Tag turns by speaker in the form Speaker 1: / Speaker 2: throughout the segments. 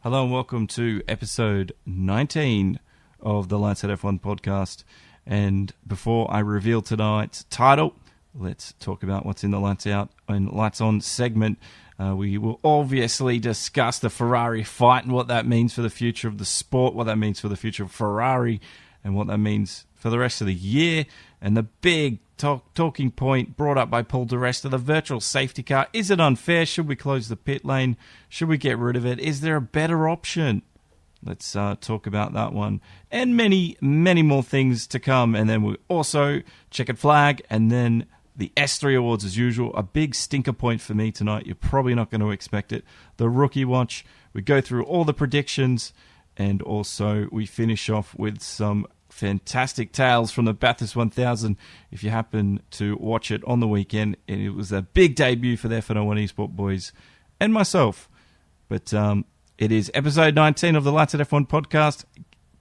Speaker 1: Hello and welcome to episode 19 of the Lights at F1 podcast. And before I reveal tonight's title, let's talk about what's in the Lights Out and Lights On segment. We will obviously discuss the Ferrari fight and what that means for the future of the sport, what that means for the future of Ferrari, and what that means for the rest of the year. And the big talking point brought up by Paul DeResta, the virtual safety car. Is it unfair? Should we close the pit lane? Should we get rid of it? Is there a better option? Let's talk about that one. And many, many more things to come. And then we'll also checkered flag and then the S3 Awards as usual. A big stinker point for me tonight. You're probably not going to expect it. The Rookie Watch. We go through all the predictions and also we finish off with some fantastic tales from the Bathurst 1000. If you happen to watch it on the weekend, it was a big debut for the F1 Esport boys and myself. But it is episode 19 of the Lights at F1 podcast.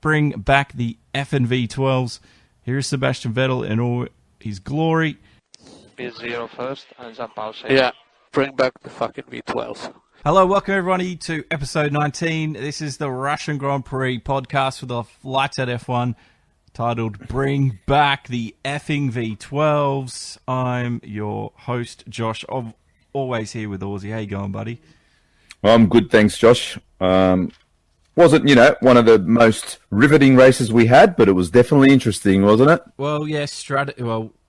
Speaker 1: Bring back the F and V12's. Here is Sebastian Vettel in all his glory.
Speaker 2: P0 first and jump out.
Speaker 3: Yeah, bring back the fucking V12.
Speaker 1: Hello, welcome everybody to episode 19. This is the Russian Grand Prix podcast for the Lights at F1 titled Bring Back the effing V12's. I'm your host, Josh. I'm always here with Aussie. How you going, buddy?
Speaker 4: I'm good, thanks, Josh. Wasn't, one of the most riveting races we had, but it was definitely interesting, wasn't it?
Speaker 1: Well, yes,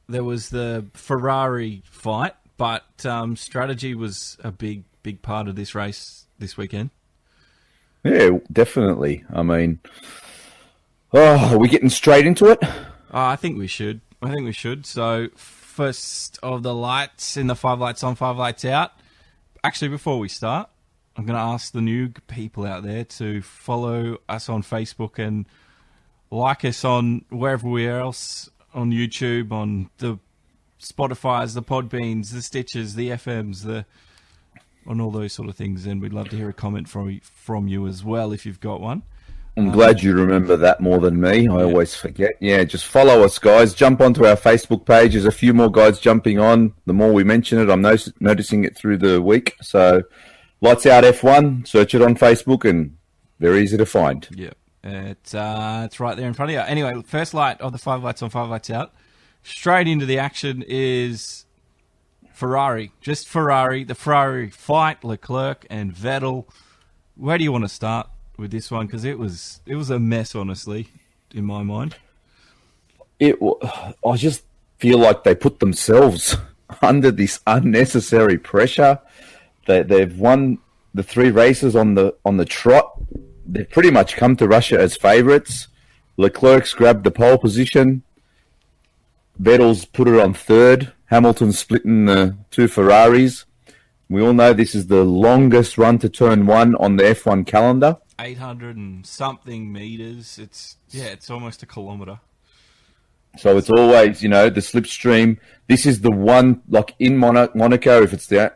Speaker 1: there was the Ferrari fight, but strategy was a big part of this race this weekend.
Speaker 4: Yeah, definitely. I mean, are we getting straight into it?
Speaker 1: I think we should. So, first of the lights in the 5 lights on, 5 lights out. Actually, before we start, I'm going to ask the new people out there to follow us on Facebook and like us on wherever we are else, on YouTube, on the Spotify's, the Podbeans, the Stitches, the FMs, on all those sort of things. And we'd love to hear a comment from you as well if you've got one.
Speaker 4: I'm glad you remember that more than me. I always forget. Yeah, just follow us, guys. Jump onto our Facebook page. There's a few more guys jumping on. The more we mention it, I'm noticing it through the week. So, Lights Out F1, search it on Facebook, and very easy to find.
Speaker 1: Yeah, it's right there in front of you. Anyway, first light of the 5 lights on, 5 lights out. Straight into the action is Ferrari. Just Ferrari. The Ferrari fight, Leclerc and Vettel. Where do you want to start with this one? Because it was a mess, honestly, in my mind.
Speaker 4: I just feel like they put themselves under this unnecessary pressure. They've won the 3 races on the trot. They've pretty much come to Russia as favourites. Leclerc's grabbed the pole position. Vettel's put it on 3rd. Hamilton's splitting the 2 Ferraris. We all know this is the longest run to turn 1 on the F1 calendar.
Speaker 1: 800 and something meters. It's almost a kilometre.
Speaker 4: So it's always, the slipstream. This is the one, like in Monaco, if it's the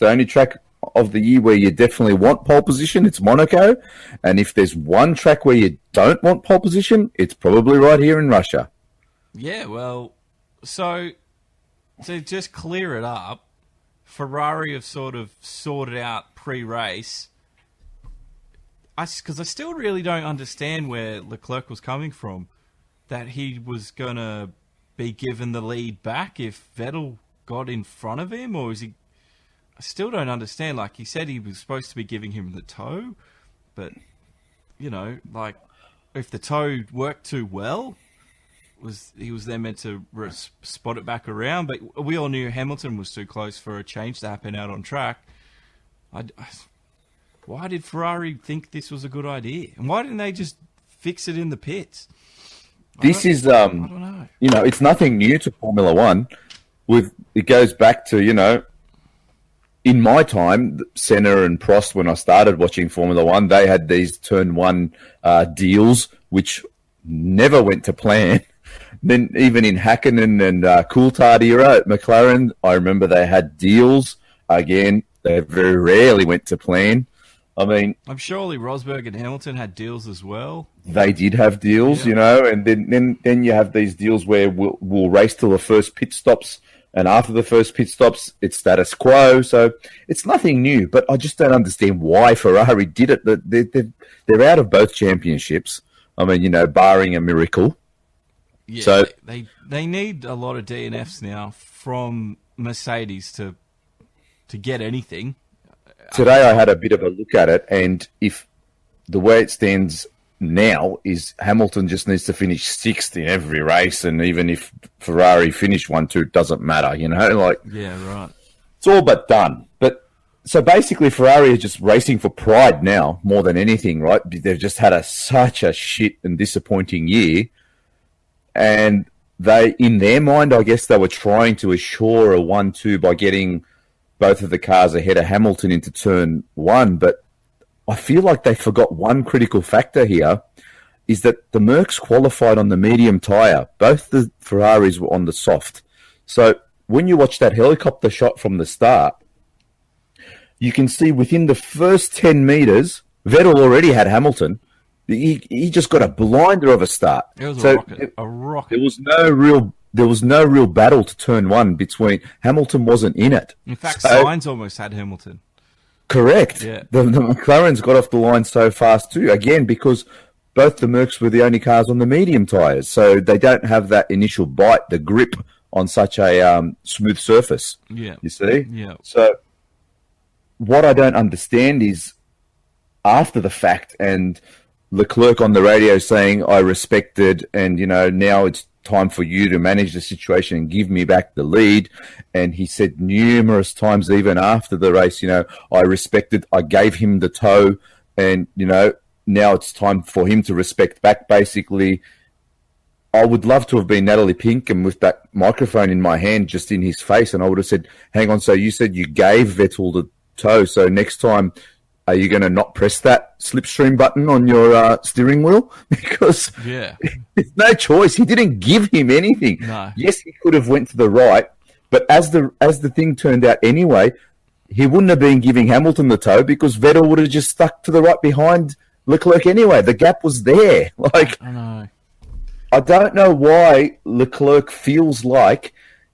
Speaker 4: only track of the year where you definitely want pole position, it's Monaco. And if there's one track where you don't want pole position, it's probably right here in Russia.
Speaker 1: Yeah, well, so to just clear it up, Ferrari have sort of sorted out pre-race. Because I still really don't understand where Leclerc was coming from. That he was going to be given the lead back if Vettel got in front of him? Or is he... I still don't understand. Like, he said he was supposed to be giving him the toe. But, if the toe worked too well, he was then meant to spot it back around. But we all knew Hamilton was too close for a change to happen out on track. Why did Ferrari think this was a good idea? And why didn't they just fix it in the pits?
Speaker 4: This is,
Speaker 1: I don't know.
Speaker 4: It's nothing new to Formula One. It goes back to, in my time, Senna and Prost, when I started watching Formula One, they had these turn 1 deals, which never went to plan. Then even in Hakkinen and Coulthard era at McLaren, I remember they had deals. Again, they very rarely went to plan. I mean,
Speaker 1: I'm surely Rosberg and Hamilton had deals as well.
Speaker 4: They did have deals, and then you have these deals where we'll race till the first pit stops And after the first pit stops, it's status quo. So it's nothing new. But I just don't understand why Ferrari did it. They're out of both championships. I mean, you know, barring a miracle.
Speaker 1: Yeah,
Speaker 4: so
Speaker 1: they need a lot of DNFs now from Mercedes to get anything.
Speaker 4: Today I had a bit of a look at it, and if the way it stands now is Hamilton just needs to finish sixth in every race, and even if Ferrari finish 1-2, it doesn't matter, you know? Like,
Speaker 1: yeah, right.
Speaker 4: It's all but done. But so basically Ferrari is just racing for pride now more than anything, right? They've just had such a shit and disappointing year, and they, in their mind, I guess they were trying to assure a 1-2 by getting both of the cars ahead of Hamilton into turn one, but I feel like they forgot one critical factor here, is that the Mercs qualified on the medium tyre. Both the Ferraris were on the soft. So when you watch that helicopter shot from the start, you can see within the first 10 metres, Vettel already had Hamilton. He just got a blinder of a start.
Speaker 1: It was a rocket.
Speaker 4: There was no real battle to turn one between. Hamilton wasn't in it.
Speaker 1: In fact, Sainz almost had Hamilton.
Speaker 4: Correct.
Speaker 1: Yeah.
Speaker 4: The McLarens got off the line so fast too, again, because both the Mercs were the only cars on the medium tyres, so they don't have that initial bite, the grip on such a smooth surface.
Speaker 1: Yeah.
Speaker 4: You see?
Speaker 1: Yeah.
Speaker 4: So what I don't understand is after the fact, and Leclerc on the radio saying, I respected, and, you know, now it's time for you to manage the situation and give me back the lead. And he said numerous times, even after the race, you know, I respected, I gave him the toe, and, you know, now it's time for him to respect back, basically. I would love to have been Natalie Pinkham with that microphone in my hand just in his face, and I would have said, hang on, so you said you gave Vettel the toe, so next time, are you going to not press that slipstream button on your steering wheel? Because there's no choice. He didn't give him anything.
Speaker 1: No.
Speaker 4: Yes, he could have went to the right, but as the thing turned out anyway, he wouldn't have been giving Hamilton the toe because Vettel would have just stuck to the right behind Leclerc anyway. The gap was there. Like,
Speaker 1: I know.
Speaker 4: I don't know why Leclerc feels like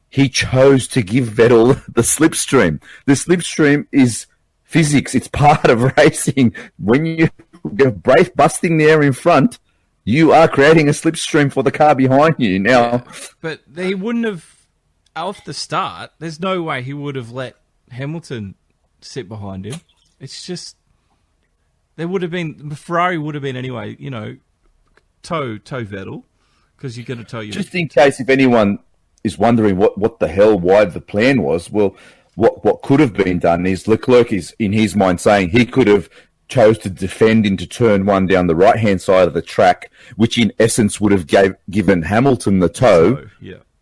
Speaker 4: he chose to give Vettel the slipstream. The slipstream is physics. It's part of racing. When you're brake busting the air in front, you are creating a slipstream for the car behind you. Now,
Speaker 1: but he wouldn't have, off the start, there's no way he would have let Hamilton sit behind him. It's just, there would have been, Ferrari would have been anyway, you know, toe Vettel, because you're going to tow your...
Speaker 4: Just in case if anyone is wondering what the hell, why the plan was, well, what could have been done is Leclerc is, in his mind, saying he could have chose to defend into turn one down the right-hand side of the track, which in essence would have given Hamilton the toe,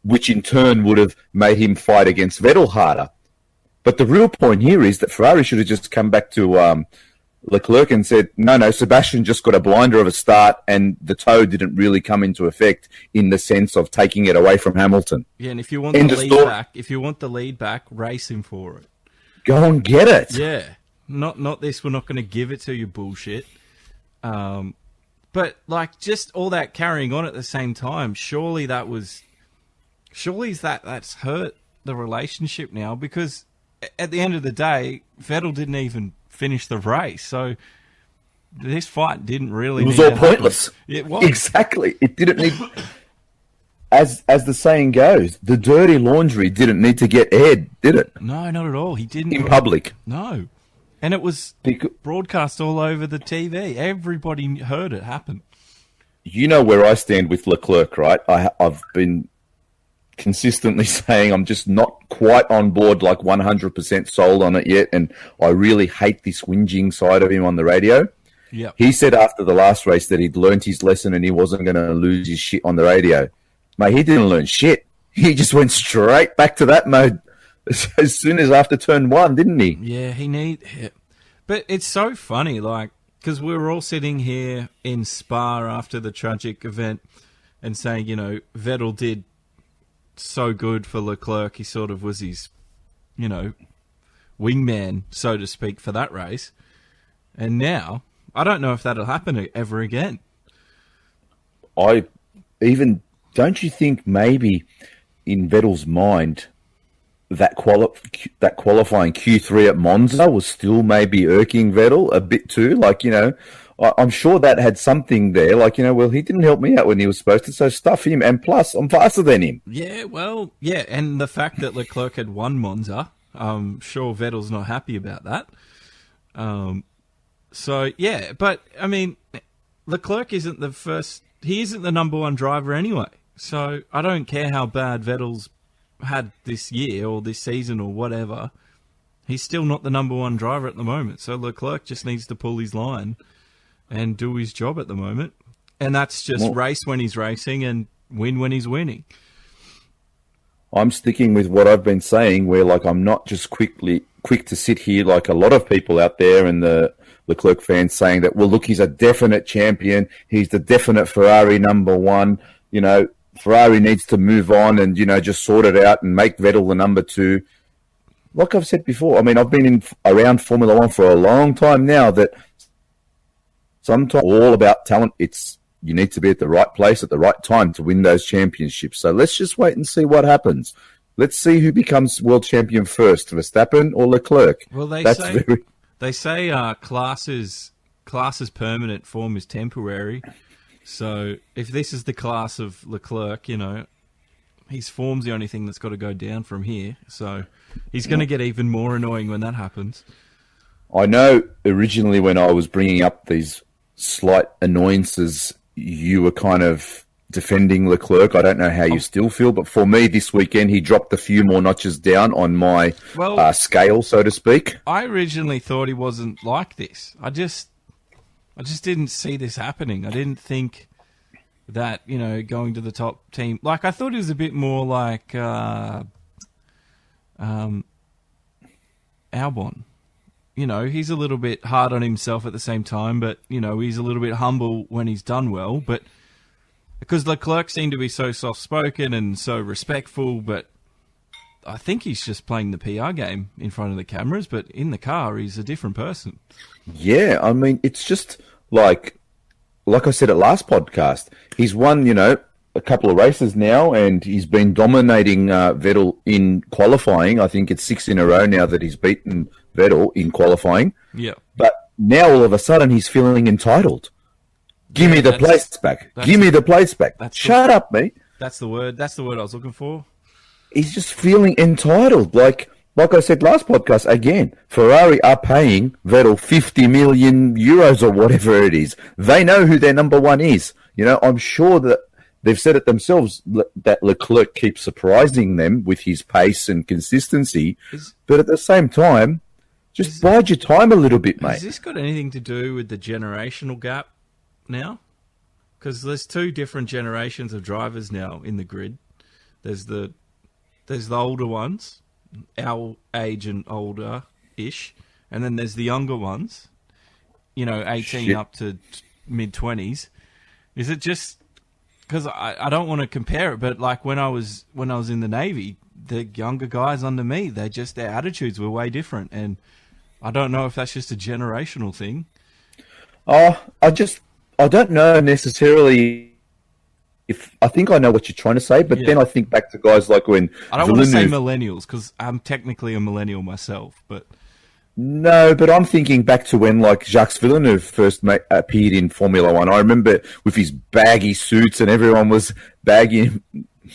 Speaker 4: which in turn would have made him fight against Vettel harder. But the real point here is that Ferrari should have just come back to Leclerc and said, no, Sebastian just got a blinder of a start and the toe didn't really come into effect in the sense of taking it away from Hamilton.
Speaker 1: Yeah, and if you want the lead back, race him for it.
Speaker 4: Go and get it.
Speaker 1: Yeah. Not this, we're not going to give it to you bullshit. But like just all that carrying on at the same time, surely that's hurt the relationship now, because at the end of the day, Vettel didn't even finish the race, so this fight didn't really.
Speaker 4: It was all pointless.
Speaker 1: It was
Speaker 4: exactly. It didn't need. As the saying goes, the dirty laundry didn't need to get aired, did it?
Speaker 1: No, not at all. He didn't
Speaker 4: in public.
Speaker 1: No, and it was broadcast all over the TV. Everybody heard it happen. You
Speaker 4: know where I stand with Leclerc, right? I've been consistently saying I'm just not quite on board, like 100% sold on it yet, and I really hate this whinging side of him on the radio.
Speaker 1: Yeah,
Speaker 4: he said after the last race that he'd learnt his lesson and he wasn't going to lose his shit on the radio. Mate, he didn't learn shit. He just went straight back to that mode as soon as after turn one, didn't he?
Speaker 1: Yeah, but it's so funny, like, because we were all sitting here in Spa after the tragic event and saying, you know, Vettel did so good for Leclerc. He sort of was his, you know, wingman, so to speak, for that race. And now, I don't know if that'll happen ever again.
Speaker 4: Don't you think maybe in Vettel's mind, that qualifying Q3 at Monza was still maybe irking Vettel a bit too. Like, I'm sure that had something there. Like, well, he didn't help me out when he was supposed to, so stuff him. And plus, I'm faster than him.
Speaker 1: Yeah, well, yeah, and the fact that Leclerc had won Monza, I'm sure Vettel's not happy about that. So, yeah, but, I mean, Leclerc isn't the first... He isn't the number one driver anyway. So, I don't care how bad Vettel's had this year or this season or whatever. He's still not the number one driver at the moment. So, Leclerc just needs to pull his line and do his job at the moment. And that's just race when he's racing and win when he's winning.
Speaker 4: I'm sticking with what I've been saying, where, like, I'm not just quick to sit here like a lot of people out there and the Leclerc fans saying that, well, look, he's a definite champion. He's the definite Ferrari number one. Ferrari needs to move on and, just sort it out and make Vettel the number two. Like I've said before, I mean, I've been around Formula One for a long time now, that sometimes all about talent. You need to be at the right place at the right time to win those championships. So let's just wait and see what happens. Let's see who becomes world champion first, Verstappen or Leclerc.
Speaker 1: Well, they say class is permanent, form is temporary. So if this is the class of Leclerc, his form's the only thing that's got to go down from here. So he's going to get even more annoying when that happens.
Speaker 4: I know originally when I was bringing up these slight annoyances, you were kind of defending Leclerc. I don't know how you still feel, but for me this weekend, he dropped a few more notches down on my scale, so to speak.
Speaker 1: I originally thought he wasn't like this. I just didn't see this happening. I didn't think that, going to the top team... Like, I thought he was a bit more like Albon. He's a little bit hard on himself at the same time, but, he's a little bit humble when he's done well. But because Leclerc seemed to be so soft-spoken and so respectful, but I think he's just playing the PR game in front of the cameras, but in the car, he's a different person.
Speaker 4: Yeah, I mean, it's just like I said at last podcast, he's won, a couple of races now, and he's been dominating Vettel in qualifying. I think it's 6 in a row now that he's beaten Vettel in qualifying.
Speaker 1: Yeah.
Speaker 4: But now all of a sudden he's feeling entitled. Give me the place back. Give me the place back. Shut up, mate.
Speaker 1: That's the word. That's the word I was looking for.
Speaker 4: He's just feeling entitled. Like I said last podcast, again, Ferrari are paying Vettel 50 million euros or whatever it is. They know who their number one is. I'm sure that they've said it themselves that Leclerc keeps surprising them with his pace and consistency. But at the same time, just bide your time a little bit, mate.
Speaker 1: Has this got anything to do with the generational gap now? Because there's 2 different generations of drivers now in the grid. There's the older ones, our age and older-ish, and then there's the younger ones, 18 up to mid-20s. Is it just... Because I don't want to compare it, but like when I was in the Navy, the younger guys under me, their attitudes were way different, and I don't know if that's just a generational thing.
Speaker 4: I don't know necessarily. I think I know what you're trying to say, but then I think back to guys like when
Speaker 1: I don't want to say millennials because I'm technically a millennial myself, but.
Speaker 4: No, but I'm thinking back to when, like, Jacques Villeneuve first appeared in Formula One. I remember with his baggy suits and everyone was bagging...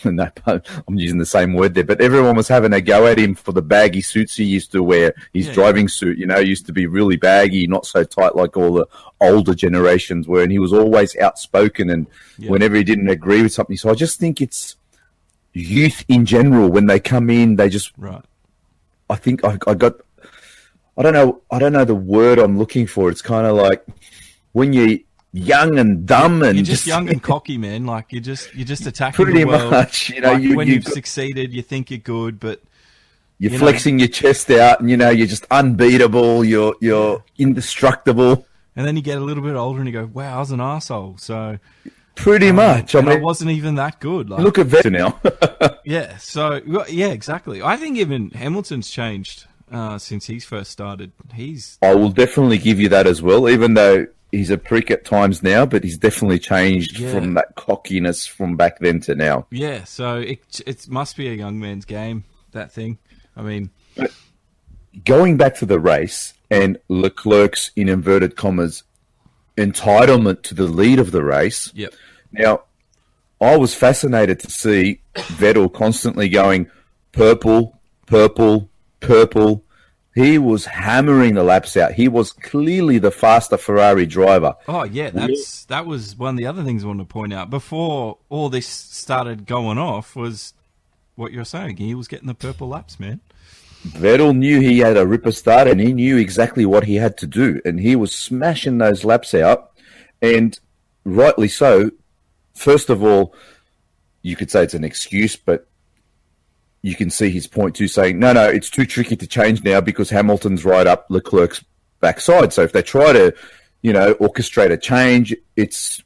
Speaker 4: No, I'm using the same word there, but everyone was having a go at him for the baggy suits he used to wear. His driving suit, used to be really baggy, not so tight like all the older generations were, and he was always outspoken and whenever he didn't agree with something. So I just think it's youth in general. When they come in, they just...
Speaker 1: Right.
Speaker 4: I think I don't know the word I'm looking for. It's kind of like when you're young and dumb and
Speaker 1: you're just young and cocky, man. Like you're just attacking
Speaker 4: pretty
Speaker 1: the world.
Speaker 4: Much.
Speaker 1: When you've succeeded, you think you're good, but
Speaker 4: you're flexing your chest out, and you're just unbeatable. You're indestructible.
Speaker 1: And then you get a little bit older, and you go, "Wow, I was an arsehole." So
Speaker 4: pretty much.
Speaker 1: I wasn't even that good. Like,
Speaker 4: look at Vettel now.
Speaker 1: Yeah. So exactly. I think even Hamilton's changed since he's first started.
Speaker 4: I will definitely give you that as well, even though he's a prick at times now, but he's definitely changed from that cockiness from back then to now.
Speaker 1: Yeah, so it must be a young man's game, that thing. I mean,
Speaker 4: going back to the race and Leclerc's, in inverted commas, entitlement to the lead of the race.
Speaker 1: Yep.
Speaker 4: Now, I was fascinated to see Vettel constantly going purple, purple, purple. He was hammering the laps out. He was clearly the faster Ferrari driver.
Speaker 1: Oh, yeah, that was one of the other things I wanted to point out. Before all this started going off was what you're saying. He was getting the purple laps, man.
Speaker 4: Vettel knew he had a ripper start and he knew exactly what he had to do. And he was smashing those laps out. And rightly so. First of all, you could say it's an excuse, but you can see his point too, saying, no, it's too tricky to change now because Hamilton's right up Leclerc's backside. So if they try to, orchestrate a change, it's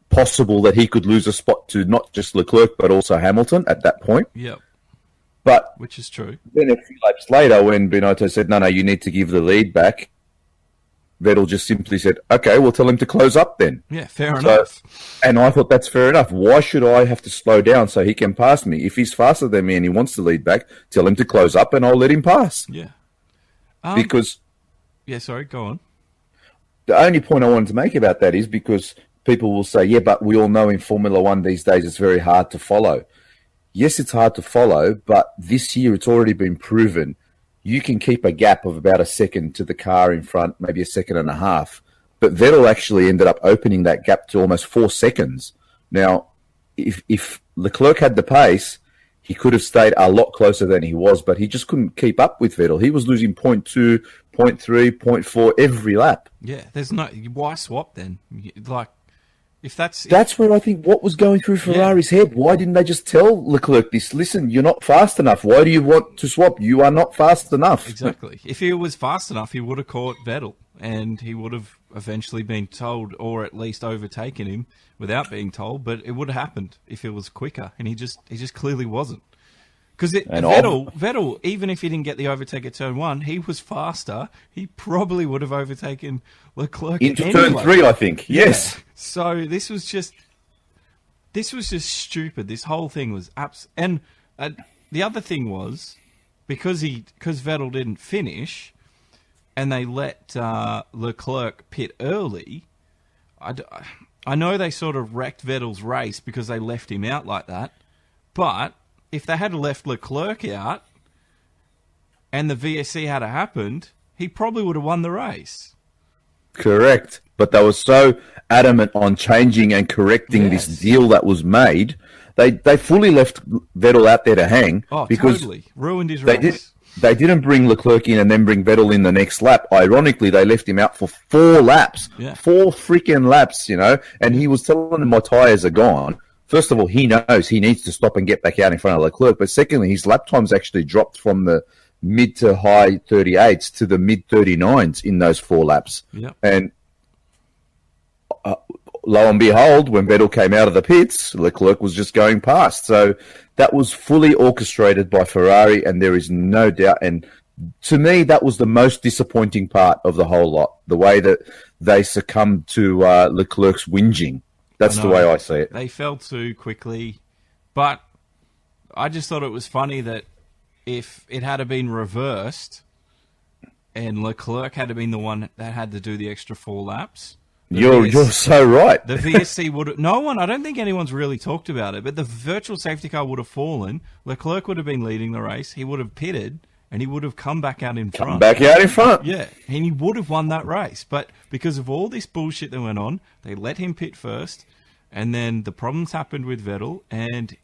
Speaker 4: possible that he could lose a spot to not just Leclerc, but also Hamilton at that point.
Speaker 1: Yep.
Speaker 4: But
Speaker 1: which is true.
Speaker 4: Then a few laps later, when Binotto said, no, you need to give the lead back, Vettel just simply said, okay, we'll tell him to close up then.
Speaker 1: Yeah, fair enough.
Speaker 4: And I thought that's fair enough. Why should I have to slow down so he can pass me? If he's faster than me and he wants to lead back, tell him to close up and I'll let him pass.
Speaker 1: Yeah.
Speaker 4: Because...
Speaker 1: Yeah, sorry, go on.
Speaker 4: The only point I wanted to make about that is because people will say, yeah, but we all know in Formula One these days it's very hard to follow. Yes, it's hard to follow, but this year it's already been proven you can keep a gap of about a second to the car in front, maybe a second and a half. But Vettel actually ended up opening that gap to almost 4 seconds. Now, if Leclerc had the pace, he could have stayed a lot closer than he was, but he just couldn't keep up with Vettel. He was losing 0.2, 0.3, 0.4 every lap.
Speaker 1: Yeah, there's no... Why swap then? Like, if that's...
Speaker 4: That's where I think what was going through Ferrari's head. Why didn't they just tell Leclerc this? Listen, you're not fast enough. Why do you want to swap? You are not fast enough.
Speaker 1: Exactly. If he was fast enough, he would have caught Vettel, and he would have eventually been told, or at least overtaken him without being told, but it would have happened if it was quicker, and he just clearly wasn't. Because Vettel, even if he didn't get the overtake at turn 1, he was faster. He probably would have overtaken Leclerc
Speaker 4: into
Speaker 1: anyway.
Speaker 4: turn 3, I think. Yes.
Speaker 1: Yeah. So this was just stupid. This whole thing was and the other thing was because Vettel didn't finish, and they let Leclerc pit early. I know they sort of wrecked Vettel's race because they left him out like that, but if they had left Leclerc out and the VSC had happened, he probably would have won the race.
Speaker 4: Correct. But they were so adamant on changing and correcting this deal that was made. They fully left Vettel out there to hang.
Speaker 1: Oh,
Speaker 4: because
Speaker 1: totally. Ruined his race.
Speaker 4: They didn't bring Leclerc in and then bring Vettel in the next lap. Ironically, they left him out for 4 laps. Yeah. 4 freaking laps, and he was telling them my tyres are gone. First of all, he knows he needs to stop and get back out in front of Leclerc. But secondly, his lap times actually dropped from the mid to high 38s to the mid 39s in those 4 laps.
Speaker 1: Yep.
Speaker 4: And lo and behold, when Vettel came out of the pits, Leclerc was just going past. So that was fully orchestrated by Ferrari, and there is no doubt. And to me, that was the most disappointing part of the whole lot, the way that they succumbed to Leclerc's whinging. That's the way I see it.
Speaker 1: They fell too quickly, but I just thought it was funny that if it had been reversed and Leclerc had been the one that had to do the extra 4 laps...
Speaker 4: You're so right.
Speaker 1: The VSC would have... I don't think anyone's really talked about it, but the virtual safety car would have fallen. Leclerc would have been leading the race. He would have pitted, and he would have come back out in front. Yeah, and he would have won that race. But because of all this bullshit that went on, they let him pit first, and then the problems happened with Vettel, and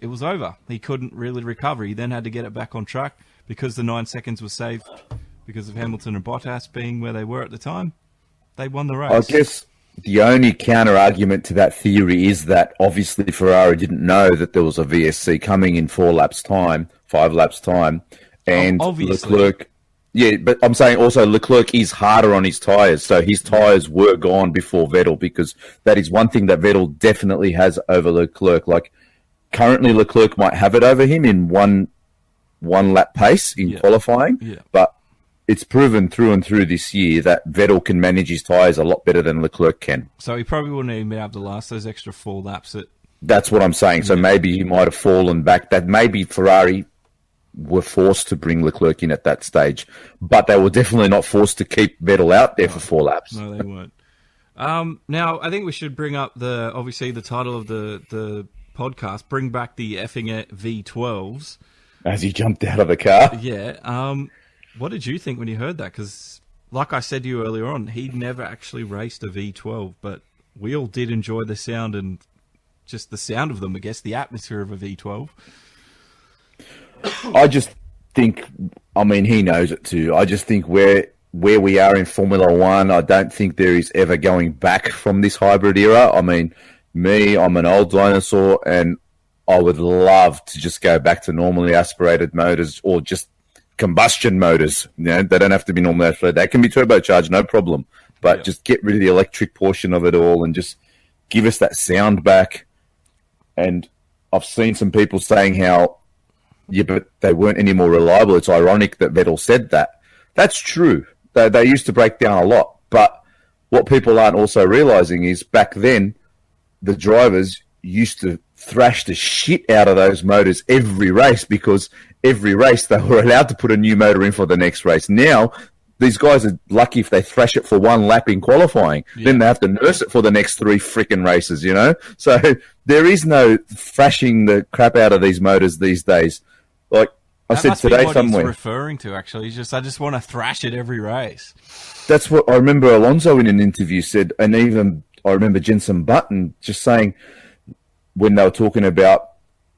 Speaker 1: it was over. He couldn't really recover. He then had to get it back on track because the 9 seconds was saved because of Hamilton and Bottas being where they were at the time. They won the race.
Speaker 4: I guess the only counter-argument to that theory is that obviously Ferrari didn't know that there was a VSC coming in 4 laps' time, 5 laps' time. And Leclerc... Yeah, but I'm saying also Leclerc is harder on his tyres, so his tyres were gone before Vettel, because that is one thing that Vettel definitely has over Leclerc. Like, currently Leclerc might have it over him in one lap pace in qualifying, but it's proven through and through this year that Vettel can manage his tyres a lot better than Leclerc can.
Speaker 1: So he probably wouldn't even been able to last those extra 4 laps.
Speaker 4: That's what I'm saying. So maybe he might have fallen back. That maybe Ferrari were forced to bring Leclerc in at that stage, but they were definitely not forced to keep Vettel out there for 4 laps.
Speaker 1: No, they weren't. Now, I think we should bring up obviously the title of the podcast, bring back the effing V12's.
Speaker 4: As he jumped out of the car.
Speaker 1: Yeah. What did you think when you heard that? Because, like I said to you earlier on, he never actually raced a V12, but we all did enjoy the sound and just the sound of them, I guess, the atmosphere of a V12.
Speaker 4: I just think, I mean, he knows it too. I just think where we are in Formula One, I don't think there is ever going back from this hybrid era. I mean, I'm an old dinosaur, and I would love to just go back to normally aspirated motors or just combustion motors. You know, they don't have to be normally aspirated. They can be turbocharged, no problem. But just get rid of the electric portion of it all and just give us that sound back. And I've seen some people saying how, yeah, but they weren't any more reliable. It's ironic that Vettel said that. That's true. They used to break down a lot. But what people aren't also realizing is back then, the drivers used to thrash the shit out of those motors every race, because every race they were allowed to put a new motor in for the next race. Now, these guys are lucky if they thrash it for 1 lap in qualifying. Yeah. Then they have to nurse it for the next 3 freaking races, you know? So there is no thrashing the crap out of these motors these days. Like I said today somewhere. That's what he's
Speaker 1: referring to, actually. I just want to thrash it every race.
Speaker 4: That's what I remember Alonso in an interview said, and even I remember Jenson Button just saying when they were talking about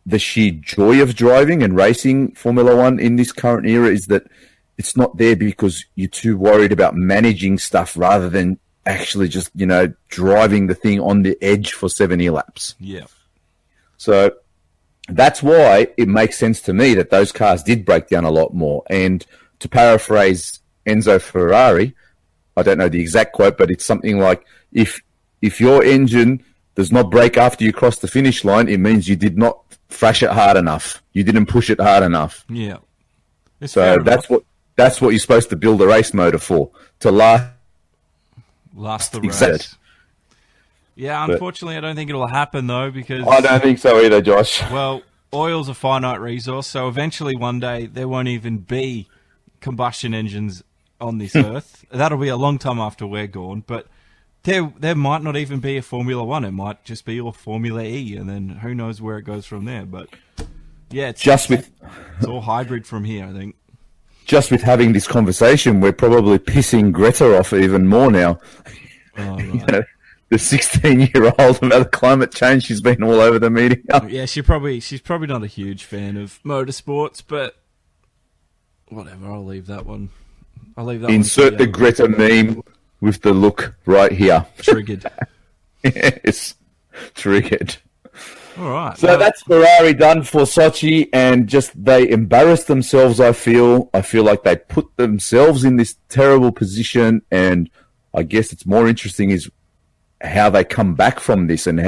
Speaker 4: the sheer joy of driving and racing Formula One in this current era is that it's not there because you're too worried about managing stuff rather than actually just, you know, driving the thing on the edge for 70 laps.
Speaker 1: Yeah.
Speaker 4: So that's why it makes sense to me that those cars did break down a lot more. And to paraphrase Enzo Ferrari, I don't know the exact quote, but it's something like, if your engine does not break after you cross the finish line, it means you did not thrash it hard enough. You didn't push it hard enough.
Speaker 1: Yeah. It's
Speaker 4: so that's what you're supposed to build a race motor for, to last
Speaker 1: the race. Yeah, unfortunately, I don't think it'll happen, though, because...
Speaker 4: I don't think so either, Josh.
Speaker 1: Well, oil's a finite resource, so eventually one day there won't even be combustion engines on this earth. That'll be a long time after we're gone, but there might not even be a Formula One. It might just be a Formula E, and then who knows where it goes from there. But, yeah, it's all hybrid from here, I think.
Speaker 4: Just with having this conversation, we're probably pissing Greta off even more now.
Speaker 1: Oh, right.
Speaker 4: You know, the 16-year-old about the climate change, she's been all over the media.
Speaker 1: Yeah, she's probably not a huge fan of motorsports, but whatever. I'll leave that one.
Speaker 4: Insert the Greta meme with the look right here.
Speaker 1: Triggered.
Speaker 4: Yes, triggered.
Speaker 1: All right.
Speaker 4: So that's Ferrari done for Sochi, and just they embarrassed themselves, I feel. I feel like they put themselves in this terrible position, and I guess it's more interesting is how they come back from this, and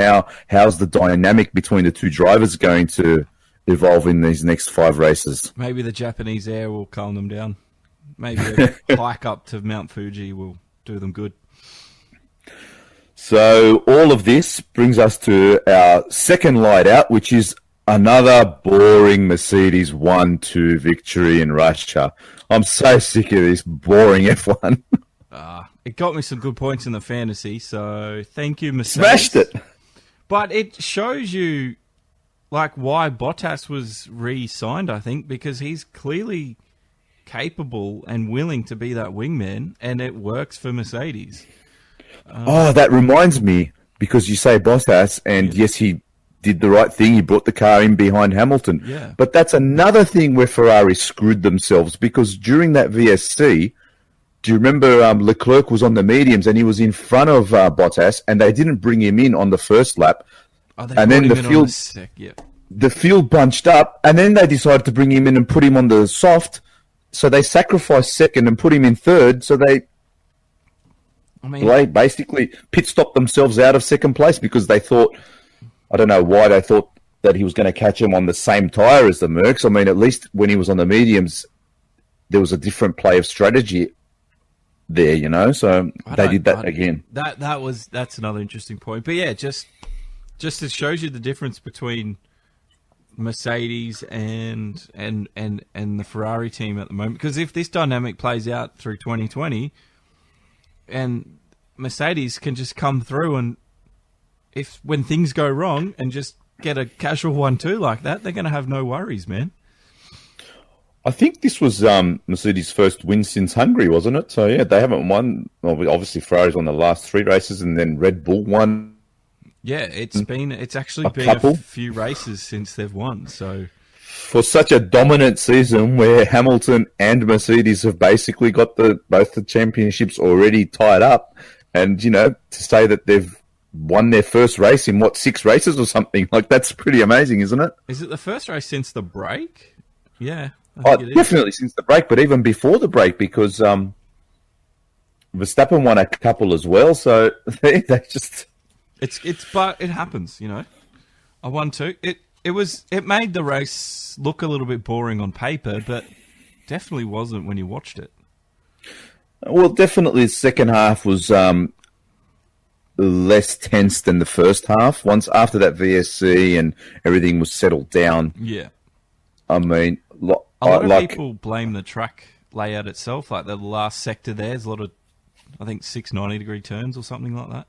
Speaker 4: how's the dynamic between the two drivers going to evolve in these next 5 races.
Speaker 1: Maybe the Japanese air will calm them down. Maybe a hike up to Mount Fuji will do them good.
Speaker 4: So all of this brings us to our second light out, which is another boring Mercedes 1-2 victory in Russia. I'm so sick of this boring F1.
Speaker 1: It got me some good points in the fantasy, so thank you, Mercedes.
Speaker 4: Smashed it.
Speaker 1: But it shows you like why Bottas was re-signed, I think, because he's clearly capable and willing to be that wingman, and it works for Mercedes.
Speaker 4: That reminds me, because you say Bottas, and yes, he did the right thing. He brought the car in behind Hamilton.
Speaker 1: Yeah.
Speaker 4: But that's another thing where Ferrari screwed themselves, because during that VSC, do you remember Leclerc was on the mediums and he was in front of Bottas, and they didn't bring him in on the first lap. And then the field bunched up, and then they decided to bring him in and put him on the soft. So they sacrificed second and put him in third. So they basically pit stopped themselves out of second place because they thought, I don't know why they thought that he was going to catch him on the same tyre as the Mercs. I mean, at least when he was on the mediums, there was a different play of strategy there, you know. So they did that again.
Speaker 1: That's another interesting point. But yeah, just it shows you the difference between Mercedes and the Ferrari team at the moment. Because if this dynamic plays out through 2020, and Mercedes can just come through, and when things go wrong and just get a casual 1-2 like that, they're going to have no worries, man.
Speaker 4: I think this was Mercedes' first win since Hungary, wasn't it? So, yeah, they haven't won. Well, obviously, Ferrari's won the last 3 races, and then Red Bull won.
Speaker 1: Yeah, it's actually been a few races since they've won. So,
Speaker 4: for such a dominant season where Hamilton and Mercedes have basically got both the championships already tied up, and, to say that they've won their first race in, 6 races or something, like, that's pretty amazing, isn't it?
Speaker 1: Is it the first race since the break? Yeah.
Speaker 4: Definitely since the break, but even before the break, because Verstappen won a couple as well, so they just...
Speaker 1: But it happens, A 1-2. It made the race look a little bit boring on paper, but definitely wasn't when you watched it.
Speaker 4: Well, definitely the second half was less tense than the first half. Once after that VSC and everything was settled down.
Speaker 1: Yeah.
Speaker 4: I mean,
Speaker 1: a lot of people blame the track layout itself, like the last sector there's a lot of, I think, 6 90-degree turns or something like that.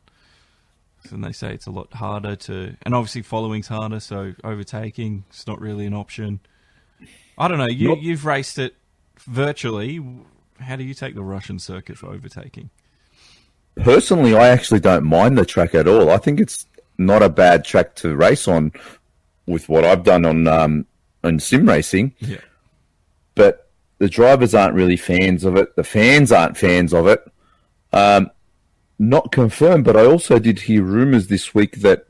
Speaker 1: And they say it's a lot harder and obviously following's harder, so overtaking is not really an option. I don't know, you've raced it virtually. How do you take the Russian circuit for overtaking?
Speaker 4: Personally, I actually don't mind the track at all. I think it's not a bad track to race on with what I've done on sim racing.
Speaker 1: Yeah.
Speaker 4: But the drivers aren't really fans of it. The fans aren't fans of it. Not confirmed, but I also did hear rumours this week that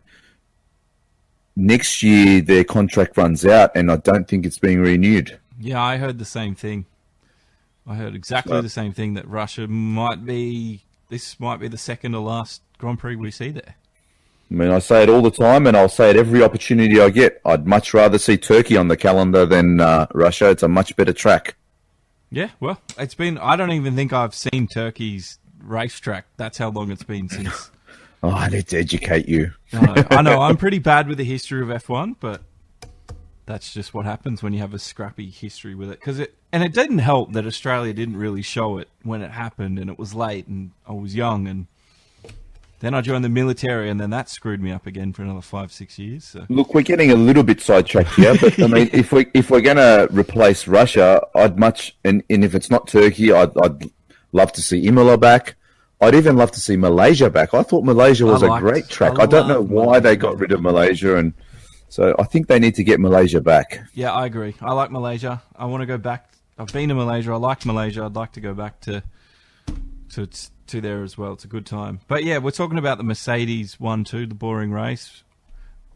Speaker 4: next year their contract runs out, and I don't think it's being renewed.
Speaker 1: Yeah, I heard the same thing. I heard exactly the same thing, that Russia might be the second to last Grand Prix we see there.
Speaker 4: I mean, I say it all the time, and I'll say it every opportunity I get. I'd much rather see Turkey on the calendar than Russia. It's a much better track.
Speaker 1: Yeah, well, I don't even think I've seen Turkey's racetrack. That's how long it's been since.
Speaker 4: Oh, I need to educate you.
Speaker 1: I know. I'm pretty bad with the history of F1, but that's just what happens when you have a scrappy history with it. And it didn't help that Australia didn't really show it when it happened, and it was late, and I was young, and then I joined the military, and then that screwed me up again for another 5-6 years. So.
Speaker 4: Look, we're getting a little bit sidetracked here, but I mean, if we're going to replace Russia, and if it's not Turkey, I'd love to see Imola back. I'd even love to see Malaysia back. I thought Malaysia was a great track. I don't know why they got rid of Malaysia, and so I think they need to get Malaysia back.
Speaker 1: Yeah, I agree. I like Malaysia. I want to go back. I've been to Malaysia. I like Malaysia. I'd like to go back to there as well. It's a good time. But yeah, we're talking about the Mercedes 1-2, the boring race.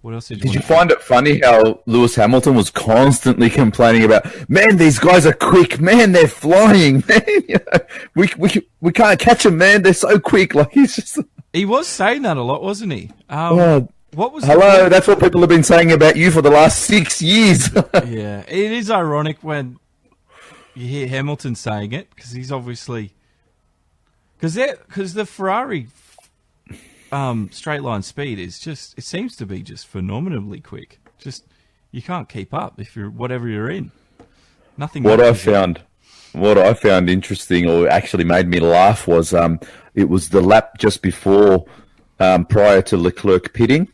Speaker 1: What else did you
Speaker 4: find it funny how Lewis Hamilton was constantly complaining about, man, these guys are quick, man, they're flying, man, we can't catch them, man, they're so quick. Like,
Speaker 1: he was saying that a lot, wasn't he? What was
Speaker 4: that's what people have been saying about you for the last 6 years.
Speaker 1: Yeah, it is ironic when you hear Hamilton saying it, because he's obviously because the Ferrari straight line speed is it seems to be just phenomenally quick. Just you can't keep up if whatever you're in. Nothing.
Speaker 4: What I found interesting, or actually made me laugh, was it was the lap just before, prior to Leclerc pitting.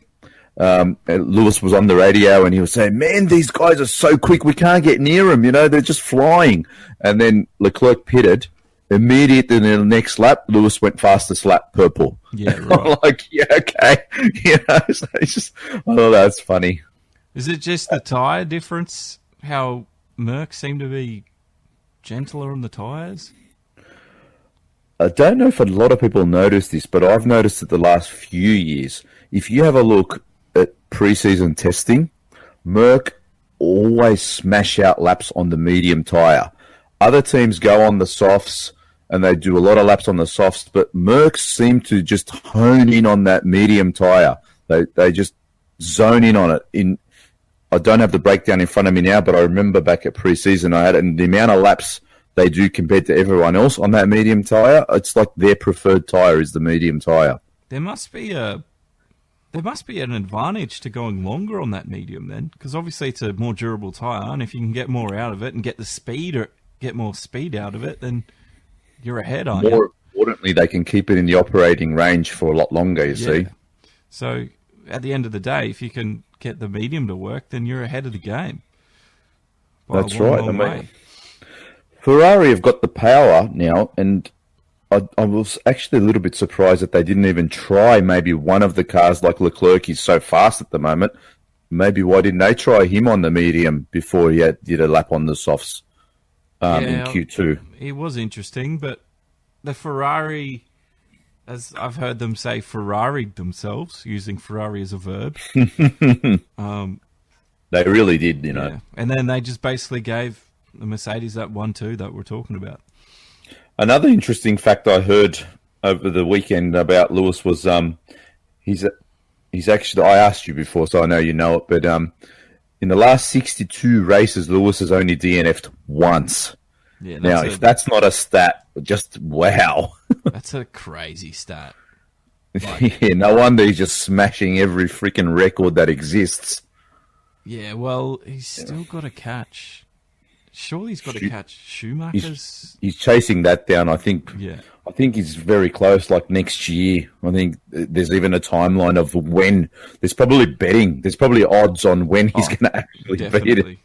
Speaker 4: Lewis was on the radio and he was saying, "Man, these guys are so quick. We can't get near them. They're just flying." And then Leclerc pitted. Immediately in the next lap, Lewis went fastest lap, purple.
Speaker 1: Yeah, right.
Speaker 4: I'm like, yeah, okay. So it's just, oh, that's funny.
Speaker 1: Is it just the tyre difference? How Merc seemed to be gentler on the tyres?
Speaker 4: I don't know if a lot of people notice this, but I've noticed it the last few years. If you have a look at pre-season testing, Merc always smash out laps on the medium tyre. Other teams go on the softs, and they do a lot of laps on the softs, but Mercs seem to just hone in on that medium tyre. They just zone in on it. I don't have the breakdown in front of me now, but I remember back at pre-season I had it, and the amount of laps they do compared to everyone else on that medium tyre, it's like their preferred tyre is the medium tyre.
Speaker 1: There must be a there must be an advantage to going longer on that medium then, because obviously it's a more durable tyre, and if you can get more out of it and get the speed or get more speed out of it, then you're ahead, aren't you?
Speaker 4: More importantly, they can keep it in the operating range for a lot longer, you see.
Speaker 1: So at the end of the day, if you can get the medium to work, then you're ahead of the game.
Speaker 4: That's right. I mean, Ferrari have got the power now, and I was actually a little bit surprised that they didn't even try maybe one of the cars like Leclerc. He's so fast at the moment. Maybe why didn't they try him on the medium before he did a lap on the softs in Q2?
Speaker 1: It was interesting, but the Ferrari, as I've heard them say, Ferrari'd themselves, using Ferrari as a verb.
Speaker 4: They really did, you know.
Speaker 1: Yeah. And then they just basically gave the Mercedes that 1-2 that we're talking about.
Speaker 4: Another interesting fact I heard over the weekend about Lewis was he's actually, I asked you before, so I know you know it, but in the last 62 races, Lewis has only DNF'd once.
Speaker 1: Yeah,
Speaker 4: now, if that's not a stat, just wow.
Speaker 1: That's a crazy stat. Like,
Speaker 4: yeah, no wonder he's just smashing every freaking record that exists.
Speaker 1: Yeah, well, he's still got to catch. Surely he's got to catch Schumacher's.
Speaker 4: He's chasing that down. I think.
Speaker 1: Yeah.
Speaker 4: I think he's very close. Like next year, I think there's even a timeline of when. There's probably betting. There's probably odds on when he's going to actually beat it.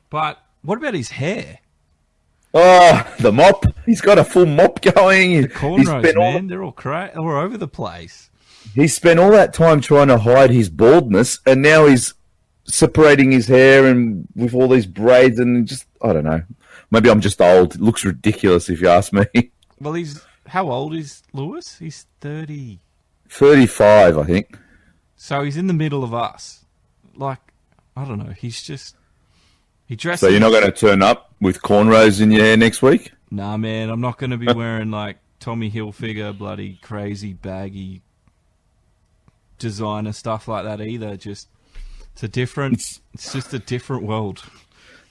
Speaker 1: But what about his hair?
Speaker 4: Oh, the mop. He's got a full mop going.
Speaker 1: The cornrows, man. They're all over the place.
Speaker 4: He spent all that time trying to hide his baldness, and now he's separating his hair and with all these braids, and just, I don't know. Maybe I'm just old. It looks ridiculous if you ask me.
Speaker 1: Well, how old is Lewis? He's 30.
Speaker 4: 35, I think.
Speaker 1: So he's in the middle of us. Like, I don't know. He dresses.
Speaker 4: So you're not going to turn up with cornrows in your hair next week?
Speaker 1: Nah, man. I'm not going to be wearing like Tommy Hilfiger, bloody crazy baggy designer stuff like that either. It's just a different world.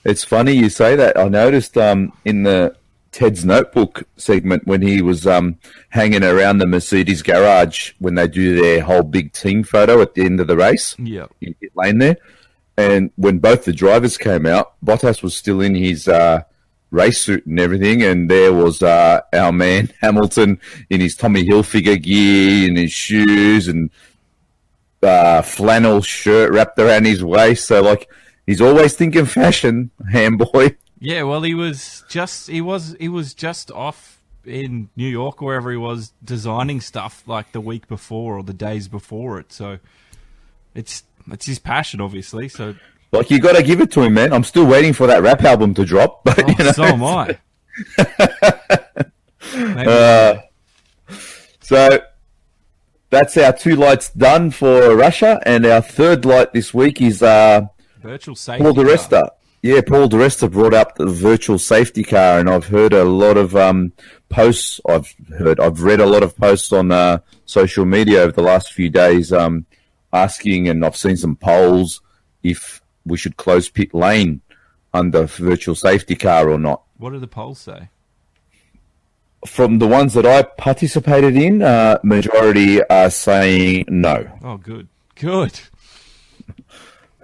Speaker 1: It's
Speaker 4: funny you say that. I noticed in the Ted's Notebook segment when he was hanging around the Mercedes garage when they do their whole big team photo at the end of the race.
Speaker 1: Yeah.
Speaker 4: In pit lane there. And when both the drivers came out, Bottas was still in his race suit and everything, and there was our man Hamilton in his Tommy Hilfiger gear and his shoes and flannel shirt wrapped around his waist. So, like, he's always thinking fashion, ham boy.
Speaker 1: Yeah, well, he was just off in New York, or wherever he was, designing stuff like the week before or the days before it. So it's his passion, obviously. So,
Speaker 4: like, you got to give it to him, man. I'm still waiting for that rap album to drop. But,
Speaker 1: so am I.
Speaker 4: So that's our 2 lights done for Russia, and our 3rd light this week is
Speaker 1: virtual safety
Speaker 4: Paul di Resta. Yeah, Paul di Resta brought up the virtual safety car, and I've heard a lot of posts. I've read a lot of posts on social media over the last few days, asking, and I've seen some polls if we should close pit lane under virtual safety car or not.
Speaker 1: What do the polls say?
Speaker 4: From the ones that I participated in, majority are saying no.
Speaker 1: Oh, good. Good.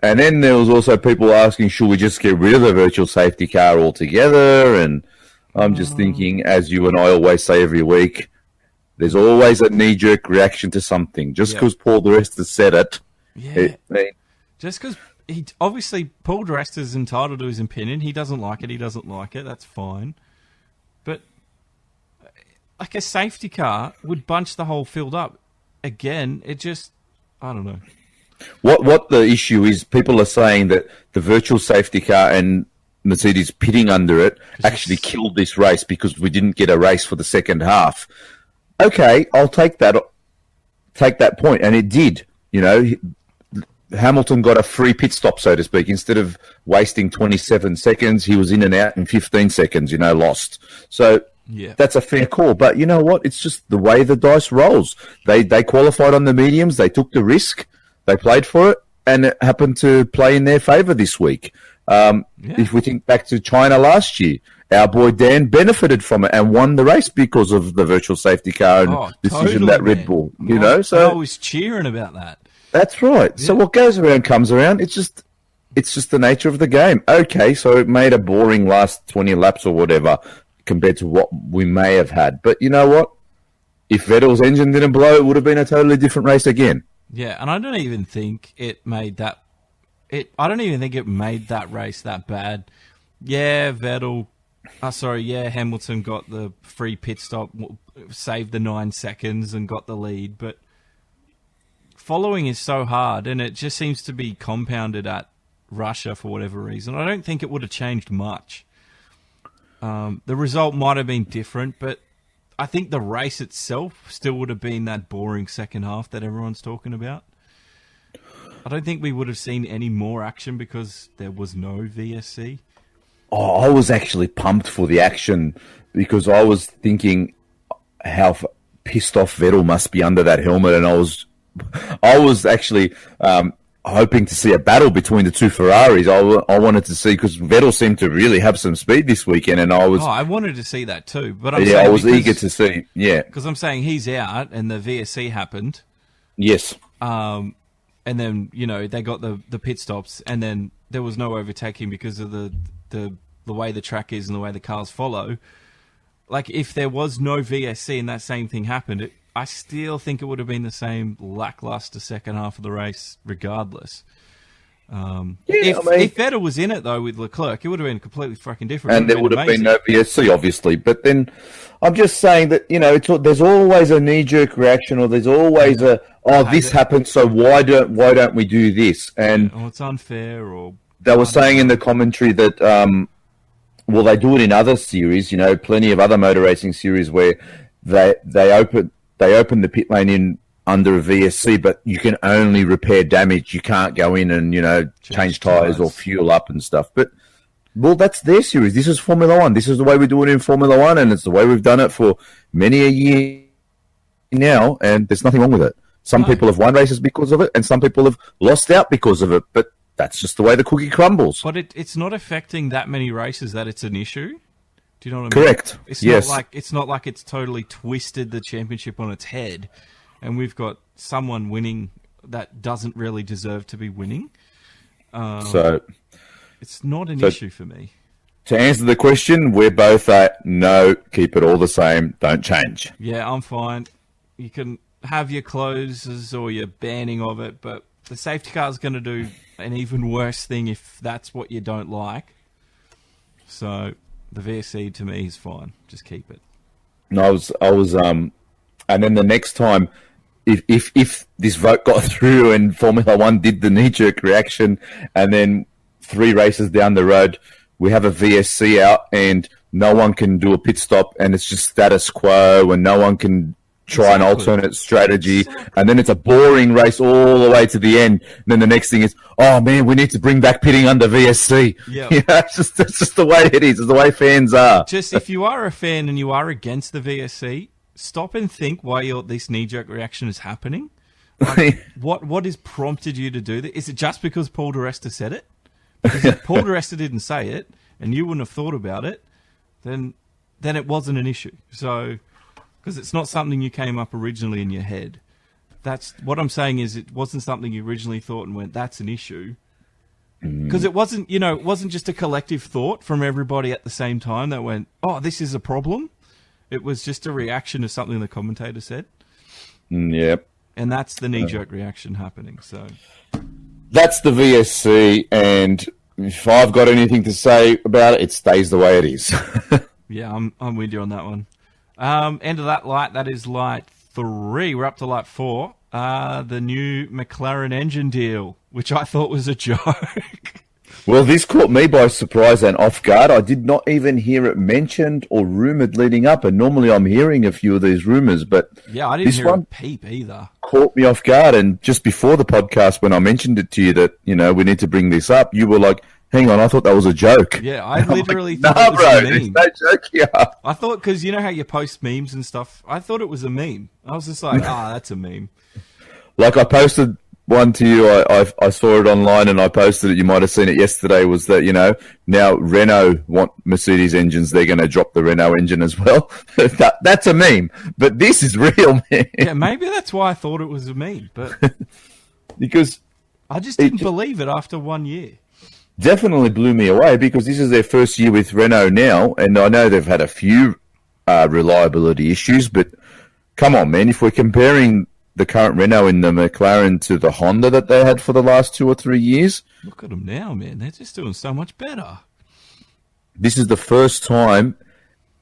Speaker 4: And then there was also people asking, should we just get rid of the virtual safety car altogether? And I'm just thinking, as you and I always say every week, there's always a knee-jerk reaction to something. Just because Paul di Resta said it.
Speaker 1: Yeah. Just because obviously Paul di Resta is entitled to his opinion. He doesn't like it. He doesn't like it. That's fine. But like a safety car would bunch the whole field up. Again, it just, I don't know.
Speaker 4: What the issue is, people are saying that the virtual safety car and Mercedes pitting under it actually killed this race because we didn't get a race for the second half. Okay, I'll take that point, and it did. You know, Hamilton got a free pit stop, so to speak. Instead of wasting 27 seconds, he was in and out in 15 seconds, lost. So that's a fair call. But you know what? It's just the way the dice rolls. They qualified on the mediums. They took the risk. They played for it, and it happened to play in their favour this week. If we think back to China last year, our boy Dan benefited from it and won the race because of the virtual safety car and decision that Red Bull. You know, so
Speaker 1: I was cheering about that.
Speaker 4: That's right. Yeah. So what goes around comes around. It's just the nature of the game. Okay, so it made a boring last 20 laps or whatever compared to what we may have had. But you know what? If Vettel's engine didn't blow, it would have been a totally different race again.
Speaker 1: Yeah, and I don't even think it made that. I don't even think it made that race that bad. Yeah, Hamilton got the free pit stop, saved the 9 seconds, and got the lead. But following is so hard, and it just seems to be compounded at Russia for whatever reason. I don't think it would have changed much. The result might have been different, but I think the race itself still would have been that boring second half that everyone's talking about. I don't think we would have seen any more action because there was no VSC.
Speaker 4: Oh, I was actually pumped for the action because I was thinking how pissed off Vettel must be under that helmet, and I was actually hoping to see a battle between the two Ferraris. I wanted to see because Vettel seemed to really have some speed this weekend, and I
Speaker 1: wanted to see that too. But
Speaker 4: I was eager to see. Yeah,
Speaker 1: because I'm saying he's out, and the VSC happened.
Speaker 4: Yes.
Speaker 1: And then they got the pit stops, and then there was no overtaking because of the way the track is and the way the cars follow. Like if there was no VSC and that same thing happened, I still think it would have been the same lackluster second half of the race, regardless. If Vettel was in it though with Leclerc, it would have been completely fucking different.
Speaker 4: And there would have been no VSC, obviously. But then I'm just saying that there's always a knee-jerk reaction, or there's always this happened, so why don't we do this? And
Speaker 1: it's unfair. Or
Speaker 4: they were saying in the commentary that they do it in other series. Plenty of other motor racing series where they open the pit lane in under a VSC, but you can only repair damage. You can't go in and, change tyres or fuel up and stuff. But, that's their series. This is Formula One. This is the way we do it in Formula One, and it's the way we've done it for many a year now, and there's nothing wrong with it. Some people have won races because of it, and some people have lost out because of it, but that's just the way the cookie crumbles.
Speaker 1: But it's not affecting that many races that it's an issue. Do you know what I mean?
Speaker 4: Correct.
Speaker 1: It's not like it's totally twisted the championship on its head, and we've got someone winning that doesn't really deserve to be winning.
Speaker 4: So
Speaker 1: it's not an issue for me.
Speaker 4: To answer the question, we're both at no, keep it all the same, don't change.
Speaker 1: Yeah, I'm fine. You can have your closes or your banning of it, but the safety car is going to do an even worse thing if that's what you don't like. So the VSC to me is fine. Just keep it.
Speaker 4: No, I was, and then the next time, if this vote got through and Formula One did the knee-jerk reaction, and then 3 races down the road, we have a VSC out and no one can do a pit stop and it's just status quo and no one can try an alternate strategy, and then it's a boring race all the way to the end. And then the next thing is, oh man, we need to bring back pitting under VSC.
Speaker 1: Yeah,
Speaker 4: it's just the way it is. It's the way fans are.
Speaker 1: Just if you are a fan and you are against the VSC, stop and think why this knee-jerk reaction is happening. Like, what has prompted you to do that? Is it just because Paul di Resta said it? Because if Paul di Resta didn't say it and you wouldn't have thought about it, then it wasn't an issue. So, because it's not something you came up originally in your head. That's what I'm saying is it wasn't something you originally thought and went, that's an issue. Because it wasn't, it wasn't just a collective thought from everybody at the same time that went, oh, this is a problem. It was just a reaction to something the commentator said.
Speaker 4: Yep.
Speaker 1: And that's the knee-jerk reaction happening. So
Speaker 4: that's the VSC, and if I've got anything to say about it, it stays the way it is.
Speaker 1: Yeah, I'm with you on that one. End of that light, that is light 3. We're up to light 4. The new McLaren engine deal, which I thought was a joke.
Speaker 4: Well, this caught me by surprise and off guard. I did not even hear it mentioned or rumoured leading up, and normally I'm hearing a few of these rumours, but
Speaker 1: yeah, I didn't hear a peep either.
Speaker 4: Caught me off guard, and just before the podcast, when I mentioned it to you that, we need to bring this up, you were like, hang on, I thought that was a joke.
Speaker 1: Yeah, I literally thought it was a meme.
Speaker 4: There's no joke here.
Speaker 1: I thought, because you know how you post memes and stuff? I thought it was a meme. I was just like, that's a meme.
Speaker 4: Like I posted one to you. I saw it online and I posted it. You might have seen it yesterday. Was that now Renault want Mercedes engines? They're going to drop the Renault engine as well. That's a meme, but this is real, man.
Speaker 1: Yeah, maybe that's why I thought it was a meme, but
Speaker 4: because
Speaker 1: I just didn't believe it after 1 year.
Speaker 4: Definitely blew me away because this is their first year with Renault now, and I know they've had a few reliability issues, but come on, man, if we're comparing the current Renault in the Mclaren to the Honda that they had for the last 2 or 3 years.
Speaker 1: Look at them now, man. They're just doing so much better.
Speaker 4: This is the first time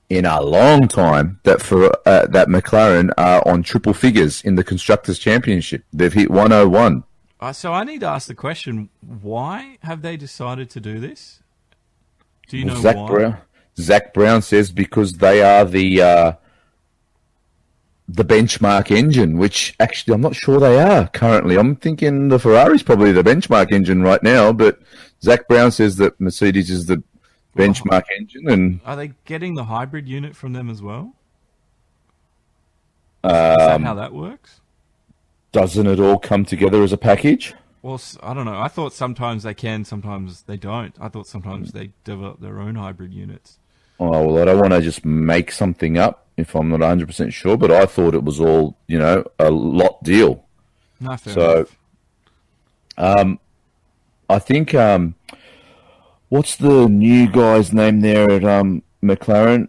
Speaker 4: in a long time that that McLaren are on triple figures in the Constructors' Championship. They've hit 101.
Speaker 1: So I need to ask the question, why have they decided to do this? Do you know why?
Speaker 4: Zach Brown says because they are the benchmark engine, which actually I'm not sure they are currently. I'm thinking the Ferrari's probably the benchmark engine right now, but Zach Brown says that Mercedes is the benchmark engine. And
Speaker 1: are they getting the hybrid unit from them as well? Is that how that works?
Speaker 4: Doesn't it all come together as a package?
Speaker 1: Well, I don't know. I thought sometimes they can, sometimes they don't. I thought sometimes they develop their own hybrid units.
Speaker 4: Oh, well, I don't want to just make something up if I'm not 100% sure, but I thought it was all, a lot deal.
Speaker 1: No, fair enough.
Speaker 4: I think, what's the new guy's name there at McLaren?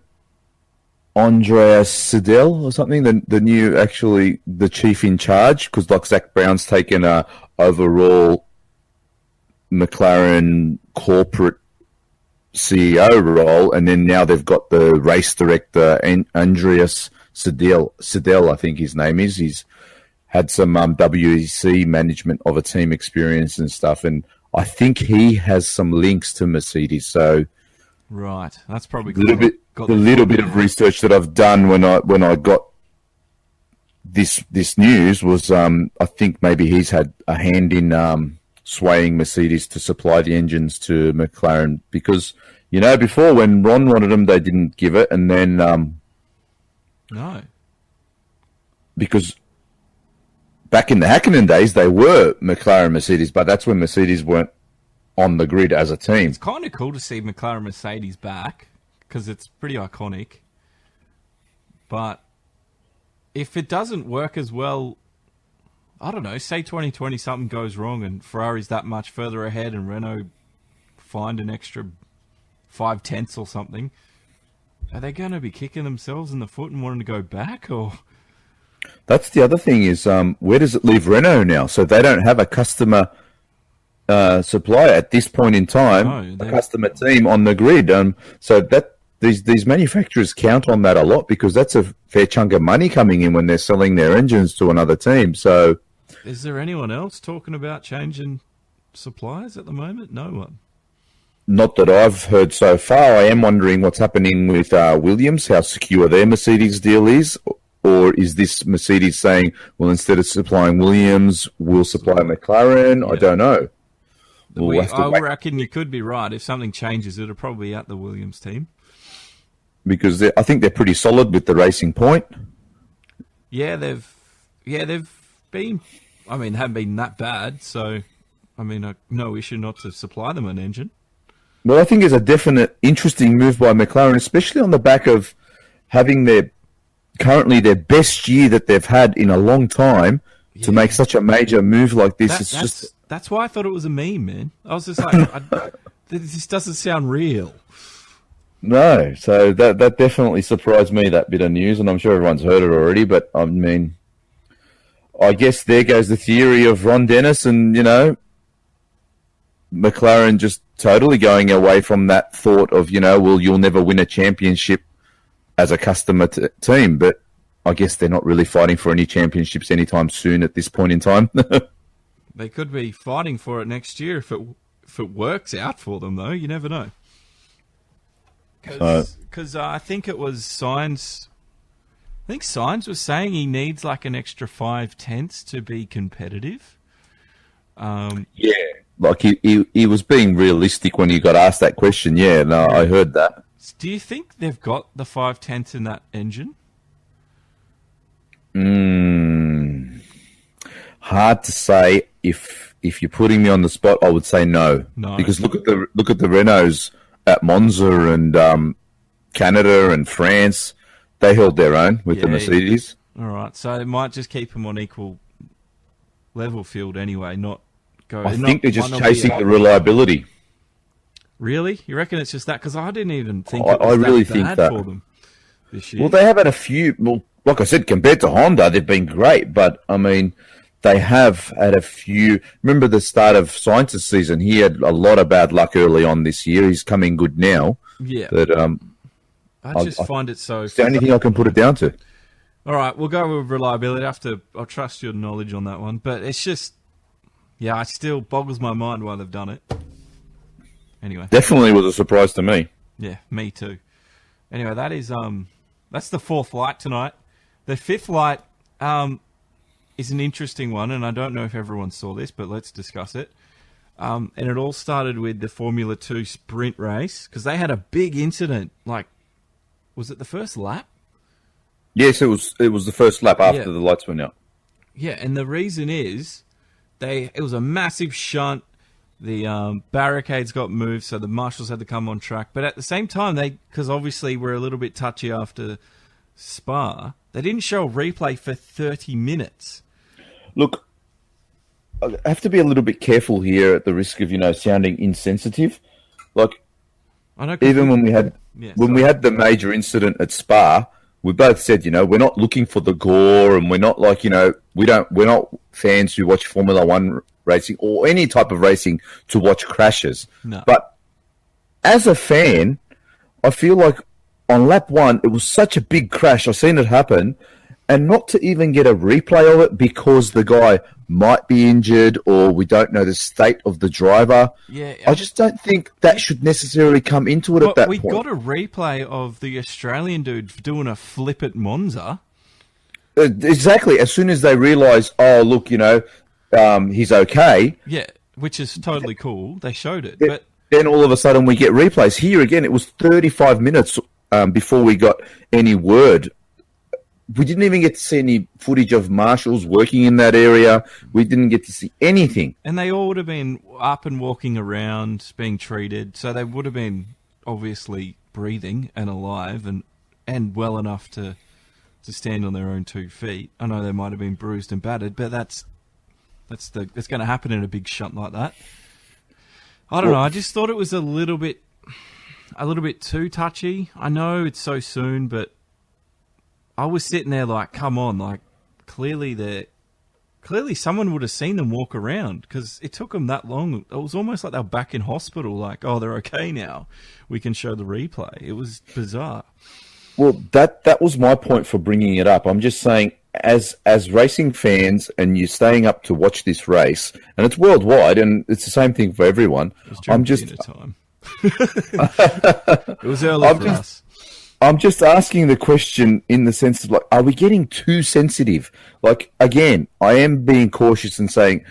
Speaker 4: Andreas Seidel or something, the new, actually, the chief in charge, because like Zach Brown's taken a overall McLaren corporate CEO role, and then now they've got the race director, Andreas Seidel, I think his name is. He's had some WEC management of a team experience and stuff, and I think he has some links to Mercedes, so...
Speaker 1: Right, that's probably
Speaker 4: the little bit of research that I've done when I got this news was I think maybe he's had a hand in swaying Mercedes to supply the engines to McLaren because before when Ron wanted them they didn't give it, and then
Speaker 1: no,
Speaker 4: because back in the Hakkinen days they were McLaren Mercedes, but that's when Mercedes weren't on the grid as a team.
Speaker 1: It's kind of cool to see McLaren Mercedes back because it's pretty iconic. But if it doesn't work as well, I don't know, say 2020 something goes wrong and Ferrari's that much further ahead and Renault find an extra 5/10 or something, are they going to be kicking themselves in the foot and wanting to go back? Or
Speaker 4: that's the other thing is where does it leave Renault now? So they don't have a customer supplier at this point in time, a customer team on the grid. So that these manufacturers count on that a lot because that's a fair chunk of money coming in when they're selling their engines to another team. So,
Speaker 1: is there anyone else talking about changing suppliers at the moment? No one.
Speaker 4: Not that I've heard so far. I am wondering what's happening with Williams, how secure their Mercedes deal is. Or is this Mercedes saying, well, instead of supplying Williams, we'll supply McLaren? Yeah. I don't know.
Speaker 1: I reckon you could be right. If something changes, it'll probably be at the Williams team.
Speaker 4: Because I think they're pretty solid with the Racing Point.
Speaker 1: Yeah, they've been. I mean, haven't been that bad. So, I mean, no issue not to supply them an engine.
Speaker 4: Well, I think it's a definite interesting move by McLaren, especially on the back of having currently their best year that they've had in a long time to make such a major move like this.
Speaker 1: That's why I thought it was a meme, man. I was just like, this doesn't sound real.
Speaker 4: No, so that definitely surprised me, that bit of news, and I'm sure everyone's heard it already, but I mean, I guess there goes the theory of Ron Dennis and, McLaren just totally going away from that thought of, well, you'll never win a championship as a customer team, but I guess they're not really fighting for any championships anytime soon at this point in time.
Speaker 1: They could be fighting for it next year if it works out for them, though. You never know. Because I think it was Sainz. I think Sainz was saying he needs like an extra 5/10 to be competitive.
Speaker 4: Yeah, like he was being realistic when he got asked that question. Yeah, no, I heard that.
Speaker 1: Do you think they've got the 5/10 in that engine?
Speaker 4: Hard to say. if you're putting me on the spot, I would say no.
Speaker 1: No.
Speaker 4: Because look at the Renaults at Monza and Canada and France. They held their own with the Mercedes.
Speaker 1: All right, so it might just keep them on equal level field anyway, not go...
Speaker 4: I think they're just chasing the reliability.
Speaker 1: Really? You reckon it's just that? Because I didn't even think
Speaker 4: I really think
Speaker 1: bad
Speaker 4: that
Speaker 1: for them this year.
Speaker 4: Well, they have had a few... Well, like I said, compared to Honda, they've been great. But, I mean, they have had a few... Remember the start of Sainz's season? He had a lot of bad luck early on this year. He's coming good now.
Speaker 1: Yeah.
Speaker 4: But
Speaker 1: I just find it so...
Speaker 4: It's the only thing I can put it down to.
Speaker 1: All right, we'll go with reliability. I'll trust your knowledge on that one. But it's just... Yeah, it still boggles my mind why they've done it. Anyway.
Speaker 4: Definitely was a surprise to me.
Speaker 1: Yeah, me too. Anyway, that's the fourth light tonight. The fifth light is an interesting one, and I don't know if everyone saw this, but let's discuss it. And it all started with the Formula 2 sprint race, because they had a big incident. Like, was it the first lap?
Speaker 4: Yes, it was the first lap after the lights went out.
Speaker 1: Yeah, and the reason is it was a massive shunt. The barricades got moved, so the marshals had to come on track. But at the same time, because obviously we're a little bit touchy after Spa, they didn't show a replay for 30 minutes.
Speaker 4: Look, I have to be a little bit careful here at the risk of, sounding insensitive. Like,
Speaker 1: I know,
Speaker 4: even when we had the major incident at Spa, we both said, we're not looking for the gore, and we're not like, we're not fans who watch Formula One racing or any type of racing to watch crashes.
Speaker 1: No.
Speaker 4: But as a fan, I feel like on lap one, it was such a big crash. I've seen it happen, and not to even get a replay of it because the guy might be injured or we don't know the state of the driver.
Speaker 1: Yeah,
Speaker 4: I just don't think that should necessarily come into it at that point.
Speaker 1: We got a replay of the Australian dude doing a flip at Monza.
Speaker 4: Exactly. As soon as they realise, oh, look, he's okay.
Speaker 1: Yeah, which is totally cool. They showed it. But
Speaker 4: then all of a sudden we get replays. Here again, it was 35 minutes before we got any word. We didn't even get to see any footage of marshals working in that area. We didn't get to see anything.
Speaker 1: And they all would have been up and walking around, being treated. So they would have been obviously breathing and alive and well enough to stand on their own 2 feet. I know they might have been bruised and battered, but that's going to happen in a big shunt like that. I don't know. I just thought it was a little bit too touchy. I know it's so soon, but I was sitting there like, come on, like clearly someone would have seen them walk around because it took them that long. It was almost like they were back in hospital. Like, oh, they're okay now. We can show the replay. It was bizarre.
Speaker 4: Well, that was my point for bringing it up. I'm just saying, as racing fans, and you're staying up to watch this race, and it's worldwide, and it's the same thing for everyone. I'm just
Speaker 1: dinner time. It was early for us.
Speaker 4: I'm just asking the question in the sense of, like, are we getting too sensitive? Like, again, I am being cautious and saying,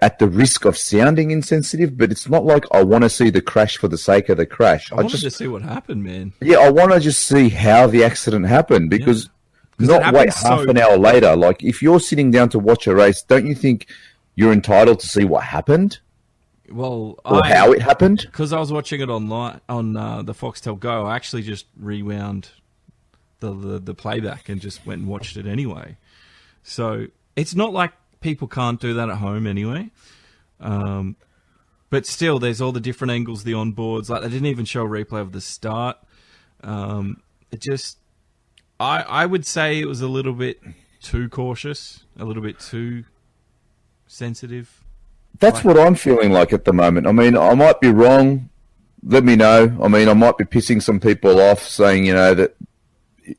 Speaker 4: at the risk of sounding insensitive, but it's not like I want to see the crash for the sake of the crash.
Speaker 1: I wanted to see what happened, man.
Speaker 4: Yeah, I want to just see how the accident happened because not wait half an hour later. Like, if you're sitting down to watch a race, don't you think you're entitled to see what happened?
Speaker 1: Well,
Speaker 4: or how it happened?
Speaker 1: Because I was watching it online on the Foxtel Go. I actually just rewound the playback and just went and watched it anyway. So it's not like people can't do that at home anyway. But still, there's all the different angles, the onboards. Like, they didn't even show a replay of the start. It just, I would say it was a little bit too cautious, a little bit too sensitive.
Speaker 4: That's what I'm feeling like at the moment. I mean, I might be wrong. Let me know. I mean, I might be pissing some people off saying, that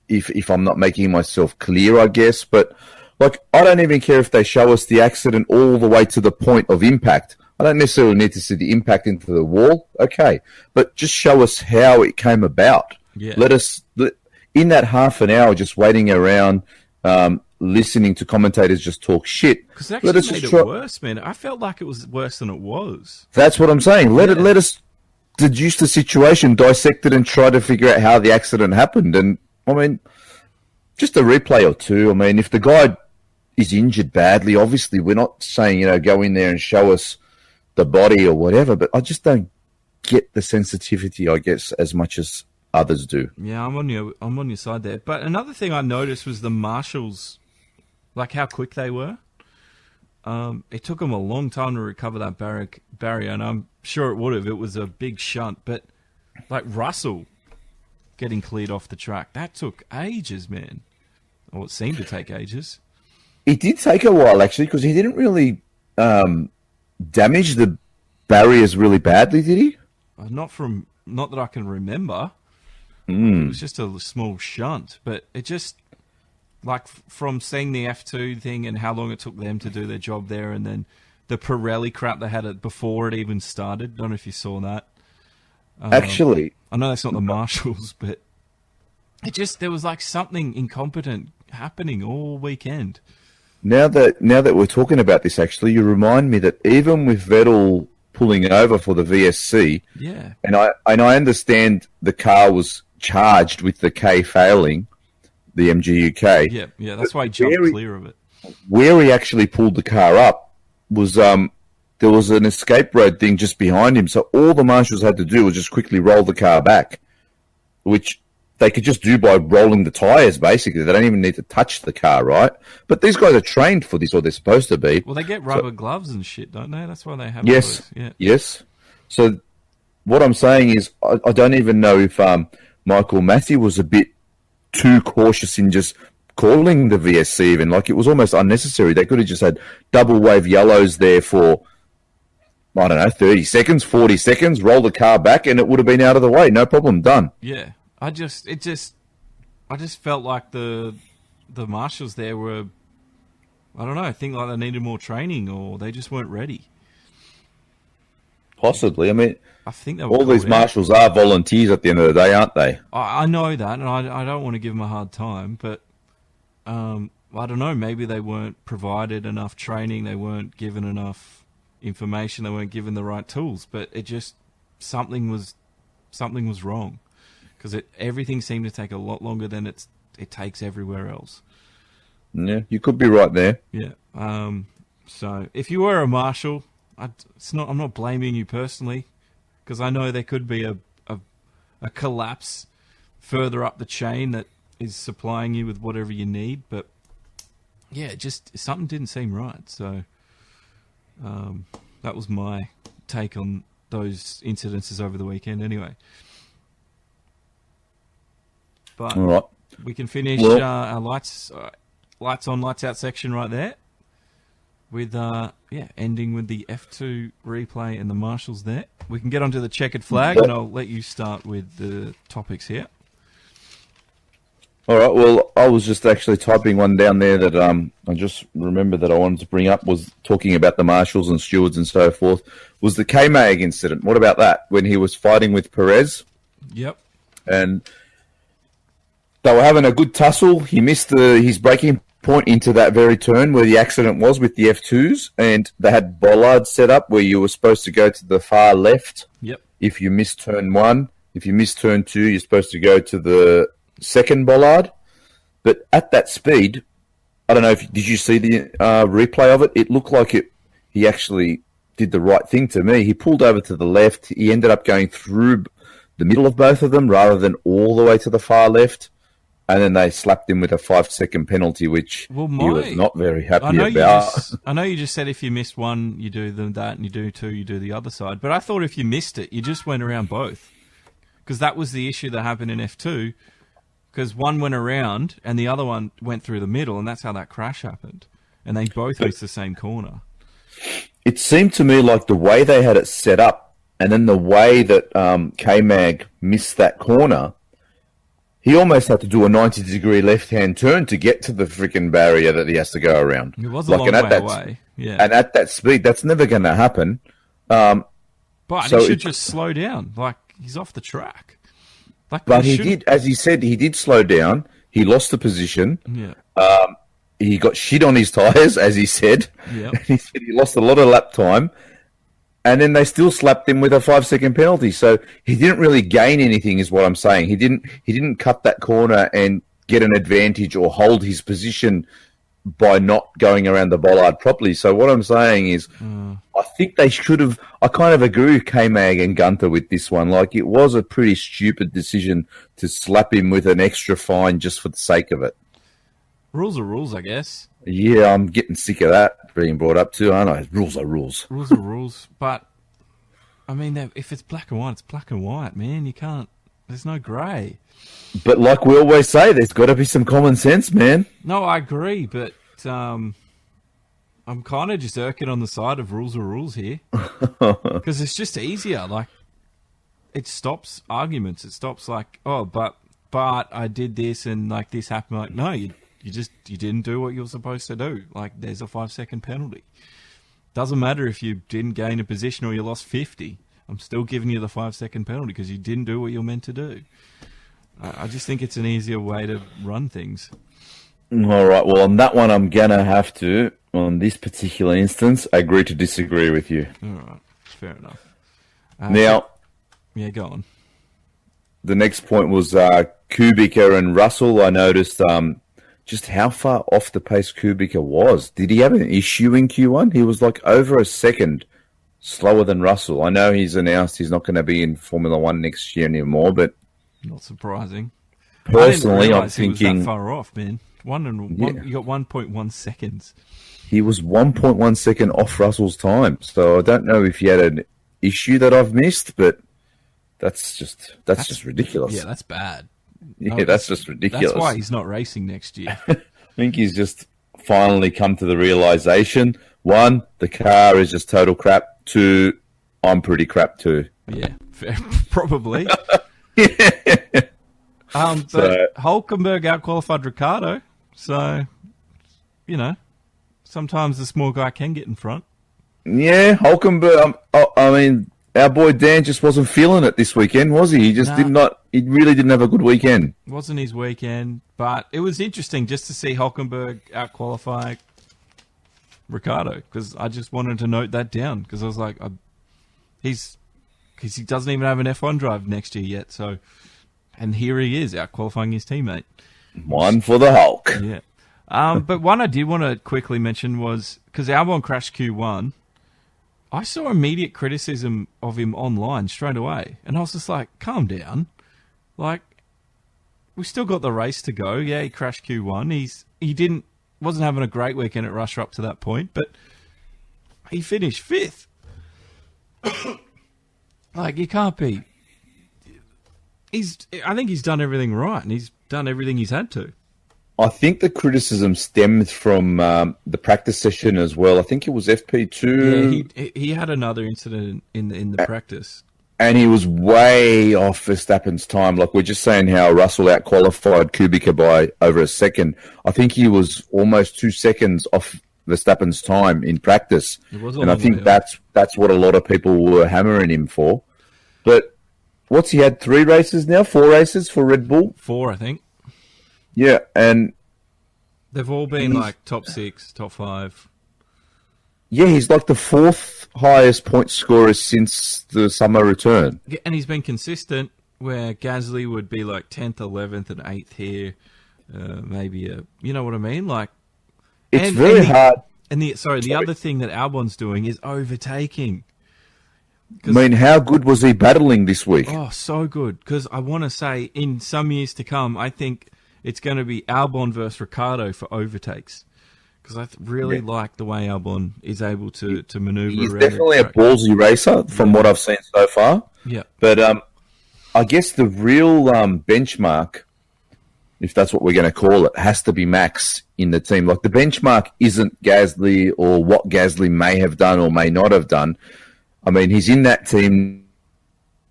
Speaker 4: if I'm not making myself clear, I guess. But, like, I don't even care if they show us the accident all the way to the point of impact. I don't necessarily need to see the impact into the wall. Okay. But just show us how it came about.
Speaker 1: Yeah.
Speaker 4: In that half an hour just waiting around, listening to commentators just talk shit.
Speaker 1: Because it actually made it worse, man. I felt like it was worse than it was.
Speaker 4: That's what I'm saying. Let us deduce the situation, dissect it, and try to figure out how the accident happened. And, I mean, just a replay or two. I mean, if the guy is injured badly. Obviously, we're not saying, go in there and show us the body or whatever, but I just don't get the sensitivity, I guess, as much as others do.
Speaker 1: Yeah, I'm on your side there. But another thing I noticed was the marshals, like how quick they were. It took them a long time to recover that barrier, and I'm sure it would have. It was a big shunt, but like Russell getting cleared off the track, that took ages, man. Or it seemed to take ages.
Speaker 4: It did take a while, actually, because he didn't really damage the barriers really badly, did he?
Speaker 1: Not that I can remember. It was just a small shunt, but it just, like, from seeing the F2 thing and how long it took them to do their job there, and then the Pirelli crap they had it before it even started. Don't know if you saw that.
Speaker 4: Actually,
Speaker 1: I know that's not the marshals, but there was like something incompetent happening all weekend.
Speaker 4: Now that we're talking about this, actually, you remind me that even with Vettel pulling over for the VSC,
Speaker 1: yeah,
Speaker 4: and I understand the car was charged with the K failing, the MG UK.
Speaker 1: Yeah, that's why he jumped clear of it.
Speaker 4: Where he actually pulled the car up was there was an escape road thing just behind him, so all the marshals had to do was just quickly roll the car back, which they could just do by rolling the tyres, basically. They don't even need to touch the car, right? But these guys are trained for this, or they're supposed to be.
Speaker 1: Well, they get rubber gloves and shit, don't they? That's why they have
Speaker 4: Yes,
Speaker 1: those. Yeah.
Speaker 4: Yes. So what I'm saying is I don't even know if Michael Massey was a bit too cautious in just calling the VSC even. Like, it was almost unnecessary. They could have just had double wave yellows there for, I don't know, 30 seconds, 40 seconds, roll the car back, and it would have been out of the way. No problem, done.
Speaker 1: Yeah. I just felt like the marshals there were, I don't know, I think like they needed more training, or they just weren't ready.
Speaker 4: Possibly. I mean,
Speaker 1: I think they were
Speaker 4: all these marshals are volunteers at the end of the day, aren't they?
Speaker 1: I know that, and I don't want to give them a hard time, but I don't know, maybe they weren't provided enough training, they weren't given enough information, they weren't given the right tools, but it just, something was wrong. Because everything seemed to take a lot longer than it takes everywhere else.
Speaker 4: Yeah, you could be right there.
Speaker 1: Yeah. So if you were a marshal, I'm not blaming you personally, because I know there could be a collapse further up the chain that is supplying you with whatever you need. But yeah, just something didn't seem right. So that was my take on those incidences over the weekend. Anyway. But
Speaker 4: all right.
Speaker 1: We can finish our lights on, lights out section right there. With ending with the F2 replay and the marshals there. We can get onto the checkered flag, and I'll let you start with the topics here. All
Speaker 4: right. Well, I was just actually typing one down there that I just remembered that I wanted to bring up, was talking about the marshals and stewards and so forth. Was the K-Mag incident? What about that? When he was fighting with Perez.
Speaker 1: Yep.
Speaker 4: And they were having a good tussle. He missed his braking point into that very turn where the accident was with the F2s, and they had bollards set up where you were supposed to go to the far left.
Speaker 1: Yep.
Speaker 4: If you missed turn 1, if you missed turn 2, you're supposed to go to the second bollard. But at that speed, I don't know did you see the replay of it? It looked like he actually did the right thing to me. He pulled over to the left. He ended up going through the middle of both of them rather than all the way to the far left. And then they slapped him with a 5-second penalty, which he was not very happy about.
Speaker 1: I know you just said if you missed one, you do that, and you do two, you do the other side. But I thought if you missed it, you just went around both. Because that was the issue that happened in F2. Because one went around, and the other one went through the middle, and that's how that crash happened. And they both missed the same corner.
Speaker 4: It seemed to me like the way they had it set up, and then the way that K-Mag missed that corner, he almost had to do a 90-degree left-hand turn to get to the freaking barrier that he has to go around.
Speaker 1: It was a long way away. Yeah.
Speaker 4: And at that speed, that's never going to happen.
Speaker 1: But he should just slow down. Like, he's off the track.
Speaker 4: But he did, as he said, he did slow down. He lost the position.
Speaker 1: Yeah.
Speaker 4: He got shit on his tyres, as he said.
Speaker 1: Yeah.
Speaker 4: He said he lost a lot of lap time. And then they still slapped him with a 5-second penalty. So he didn't really gain anything, is what I'm saying. He didn't cut that corner and get an advantage or hold his position by not going around the bollard properly. So what I'm saying is, I think they should have. I kind of agree with K-Mag and Gunter with this one. Like, it was a pretty stupid decision to slap him with an extra fine just for the sake of it.
Speaker 1: Rules are rules, I guess.
Speaker 4: Yeah, I'm getting sick of that being brought up too, aren't I? Rules are rules.
Speaker 1: Rules are rules. But, I mean, if it's black and white, it's black and white, man. You can't... There's no grey.
Speaker 4: But like we always say, there's got to be some common sense, man.
Speaker 1: No, I agree, but I'm kind of just irking on the side of rules are rules here. Because it's just easier. Like, it stops arguments. It stops like, oh, but I did this and like this happened. Like, no, you didn't do what you were supposed to do. Like, there's a 5-second penalty. Doesn't matter if you didn't gain a position or you lost 50. I'm still giving you the 5-second penalty because you didn't do what you're meant to do. I just think it's an easier way to run things.
Speaker 4: All right. Well, on that one, I'm going to have to, on this particular instance, agree to disagree with you.
Speaker 1: All right. Fair enough.
Speaker 4: Now...
Speaker 1: Yeah, go on.
Speaker 4: The next point was Kubica and Russell. I noticed just how far off the pace Kubica was. Did he have an issue in Q1? He was like over a second slower than Russell. I know he's announced he's not going to be in Formula One next year anymore, but
Speaker 1: not surprising.
Speaker 4: Personally, I'm thinking
Speaker 1: he was that far off, man. You got 1.1 seconds.
Speaker 4: He was 1.1 second off Russell's time. So I don't know if he had an issue that I've missed, but that's just ridiculous.
Speaker 1: Yeah, that's bad.
Speaker 4: Yeah, that's just ridiculous.
Speaker 1: That's why he's not racing next year.
Speaker 4: I think he's just finally come to the realization: 1, the car is just total crap. 2, I'm pretty crap too.
Speaker 1: Yeah, fair, probably.
Speaker 4: Yeah.
Speaker 1: But Hulkenberg outqualified Ricciardo, so sometimes the small guy can get in front.
Speaker 4: Yeah, Hulkenberg. I mean, our boy Dan just wasn't feeling it this weekend, was he? He just He really didn't have a good weekend.
Speaker 1: Wasn't his weekend, but it was interesting just to see Hulkenberg outqualify Ricciardo, because I just wanted to note that down, because I was like, he doesn't even have an F1 drive next year yet, so, and here he is outqualifying his teammate.
Speaker 4: One for the Hulk.
Speaker 1: Yeah. But one I did want to quickly mention was, because Albon crashed Q1, I saw immediate criticism of him online straight away, and I was just like, calm down. Like, we still got the race to go. Yeah, he crashed Q1. He wasn't having a great weekend at Russia up to that point, but he finished 5th. Like, you can't be. I think he's done everything right, and he's done everything he's had to.
Speaker 4: I think the criticism stems from the practice session as well. I think it was FP2.
Speaker 1: Yeah, he had another incident in the practice.
Speaker 4: And he was way off Verstappen's time. Like, we're just saying how Russell outqualified Kubica by over a second. I think he was almost 2 seconds off Verstappen's time in practice. And I think that's what a lot of people were hammering him for. But what's he had? 3 races now? 4 races for Red Bull?
Speaker 1: 4, I think.
Speaker 4: Yeah, and
Speaker 1: they've all been like top 6, top 5.
Speaker 4: Yeah, he's like the 4th highest point scorer since the summer return.
Speaker 1: Yeah, and he's been consistent, where Gasly would be like 10th, 11th, and 8th here. Maybe you know what I mean? Like,
Speaker 4: it's very hard.
Speaker 1: And the other thing that Albon's doing is overtaking.
Speaker 4: I mean, how good was he battling this week?
Speaker 1: Oh, so good. Because I want to say, in some years to come, I think it's going to be Albon versus Ricciardo for overtakes. Because I really like the way Albon is able to maneuver around.
Speaker 4: He's definitely a ballsy racer from what I've seen so far.
Speaker 1: Yeah.
Speaker 4: But I guess the real benchmark, if that's what we're going to call it, has to be Max in the team. Like, the benchmark isn't Gasly or what Gasly may have done or may not have done. I mean, he's in that team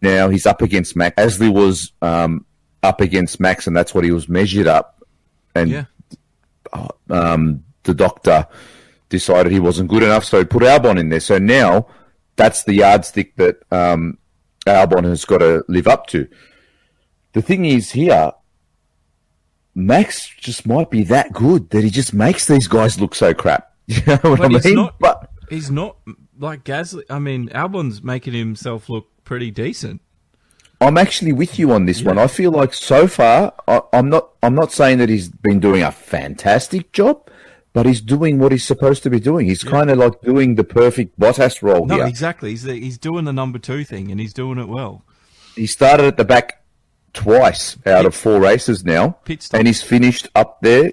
Speaker 4: now. He's up against Max. Gasly was up against Max, and that's what he was measured up. And the doctor decided he wasn't good enough, so he put Albon in there. So now that's the yardstick that Albon has got to live up to. The thing is here, Max just might be that good that he just makes these guys look so crap. You know what I mean?
Speaker 1: He's not like Gasly. I mean, Albon's making himself look pretty decent.
Speaker 4: I'm actually with you on this one. I feel like so far, I'm not saying that he's been doing a fantastic job, but he's doing what he's supposed to be doing. He's kind of like doing the perfect Bottas role
Speaker 1: No,
Speaker 4: here.
Speaker 1: exactly. He's doing the number 2 thing, and he's doing it well.
Speaker 4: He started at the back twice out of 4 races now,
Speaker 1: Pit stop.
Speaker 4: and he's finished up there.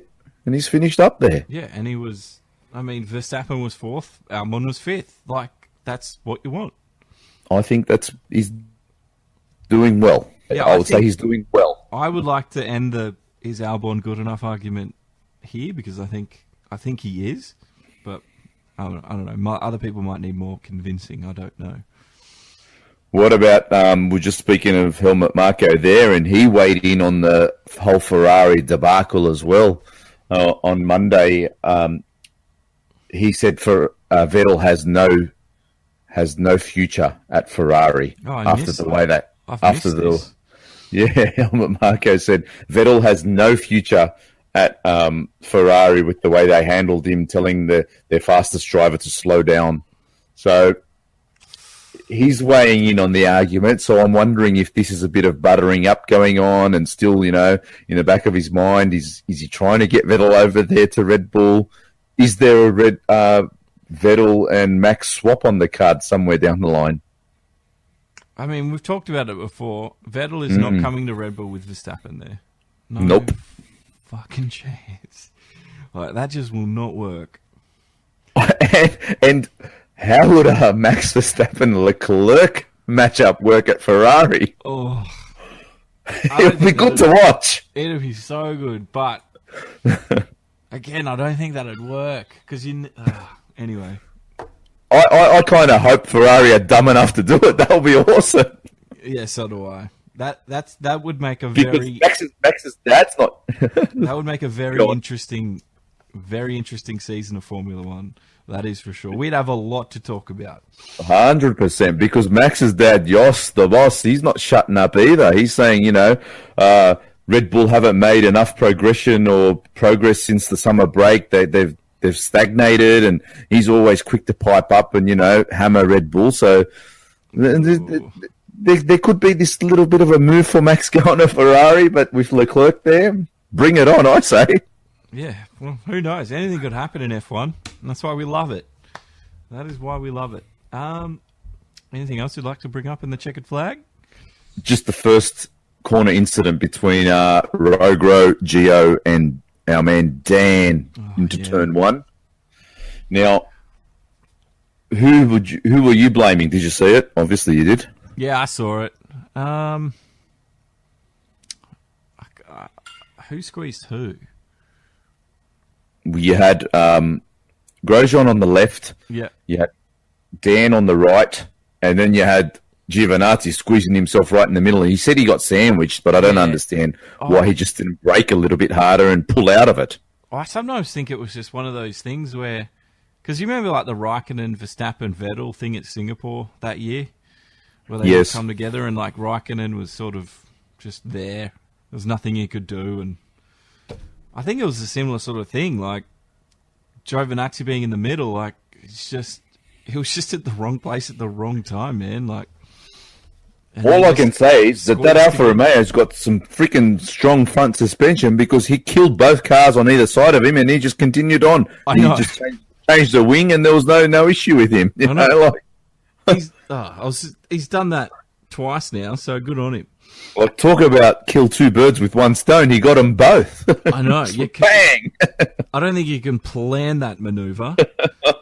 Speaker 1: Yeah, and he was... I mean, Verstappen was 4th, Albon was 5th. Like, that's what you want.
Speaker 4: I think he's doing well.
Speaker 1: Yeah,
Speaker 4: I would say he's doing well.
Speaker 1: I would like to end the is Albon good enough argument here, because I think he is, but I don't know. Other people might need more convincing. I don't know.
Speaker 4: What about, we're just speaking of Helmut Marko there, and he weighed in on the whole Ferrari debacle as well on Monday. He said Vettel has no future at Ferrari after the way that Helmut Marko said Vettel has no future at Ferrari with the way they handled him, telling their fastest driver to slow down. So he's weighing in on the argument. So I'm wondering if this is a bit of buttering up going on, and still, in the back of his mind, is he trying to get Vettel over there to Red Bull? Is there a Vettel and Max swap on the card somewhere down the line?
Speaker 1: I mean, we've talked about it before. Vettel is not coming to Red Bull with Verstappen there. No
Speaker 4: Nope.
Speaker 1: Fucking chance. Like, that just will not work.
Speaker 4: and how would a Max Verstappen Leclerc matchup work at Ferrari?
Speaker 1: Oh,
Speaker 4: It would be good to watch.
Speaker 1: It'd be so good, but again, I don't think that'd work because anyway.
Speaker 4: I kind of hope Ferrari are dumb enough to do it. That would be awesome.
Speaker 1: Yeah, so do I. That would make a
Speaker 4: Because
Speaker 1: very
Speaker 4: Max's dad's not.
Speaker 1: that would make a very interesting season of Formula One. That is for sure. We'd have a lot to talk about.
Speaker 4: 100%. Because Max's dad, Jos, the boss, he's not shutting up either. He's saying, Red Bull haven't made enough progress since the summer break. They've stagnated, and he's always quick to pipe up and, hammer Red Bull. So there could be this little bit of a move for Max going to Ferrari, but with Leclerc there, bring it on, I say.
Speaker 1: Yeah, well, who knows? Anything could happen in F1, and that's why we love it. That is why we love it. Anything else you'd like to bring up in the checkered flag?
Speaker 4: Just the first corner incident between Rogro, Gio, and our man Dan into turn 1. Now, who were you blaming? Did you see it? Obviously, you did.
Speaker 1: Yeah, I saw it. Who squeezed who?
Speaker 4: You had Grosjean on the left.
Speaker 1: Yeah.
Speaker 4: You had Dan on the right, and then you had Giovinazzi squeezing himself right in the middle. He said he got sandwiched, but I don't understand why he just didn't brake a little bit harder and pull out of it.
Speaker 1: I sometimes think it was just one of those things where... Because you remember like the Raikkonen, Verstappen, Vettel thing at Singapore that year? Where they all come together and like Raikkonen was sort of just there. There was nothing he could do. And I think it was a similar sort of thing. Like Giovinazzi being in the middle, like he was just at the wrong place at the wrong time, man. Like...
Speaker 4: All I can say is that Alfa Romeo's got some freaking strong front suspension, because he killed both cars on either side of him, and he just continued on. He just changed the wing, and there was no issue with him. You know,
Speaker 1: he's done that twice now, so good on him.
Speaker 4: Like, talk about kill two birds with one stone. He got them both.
Speaker 1: I know.
Speaker 4: Bang!
Speaker 1: I don't think you can plan that maneuver.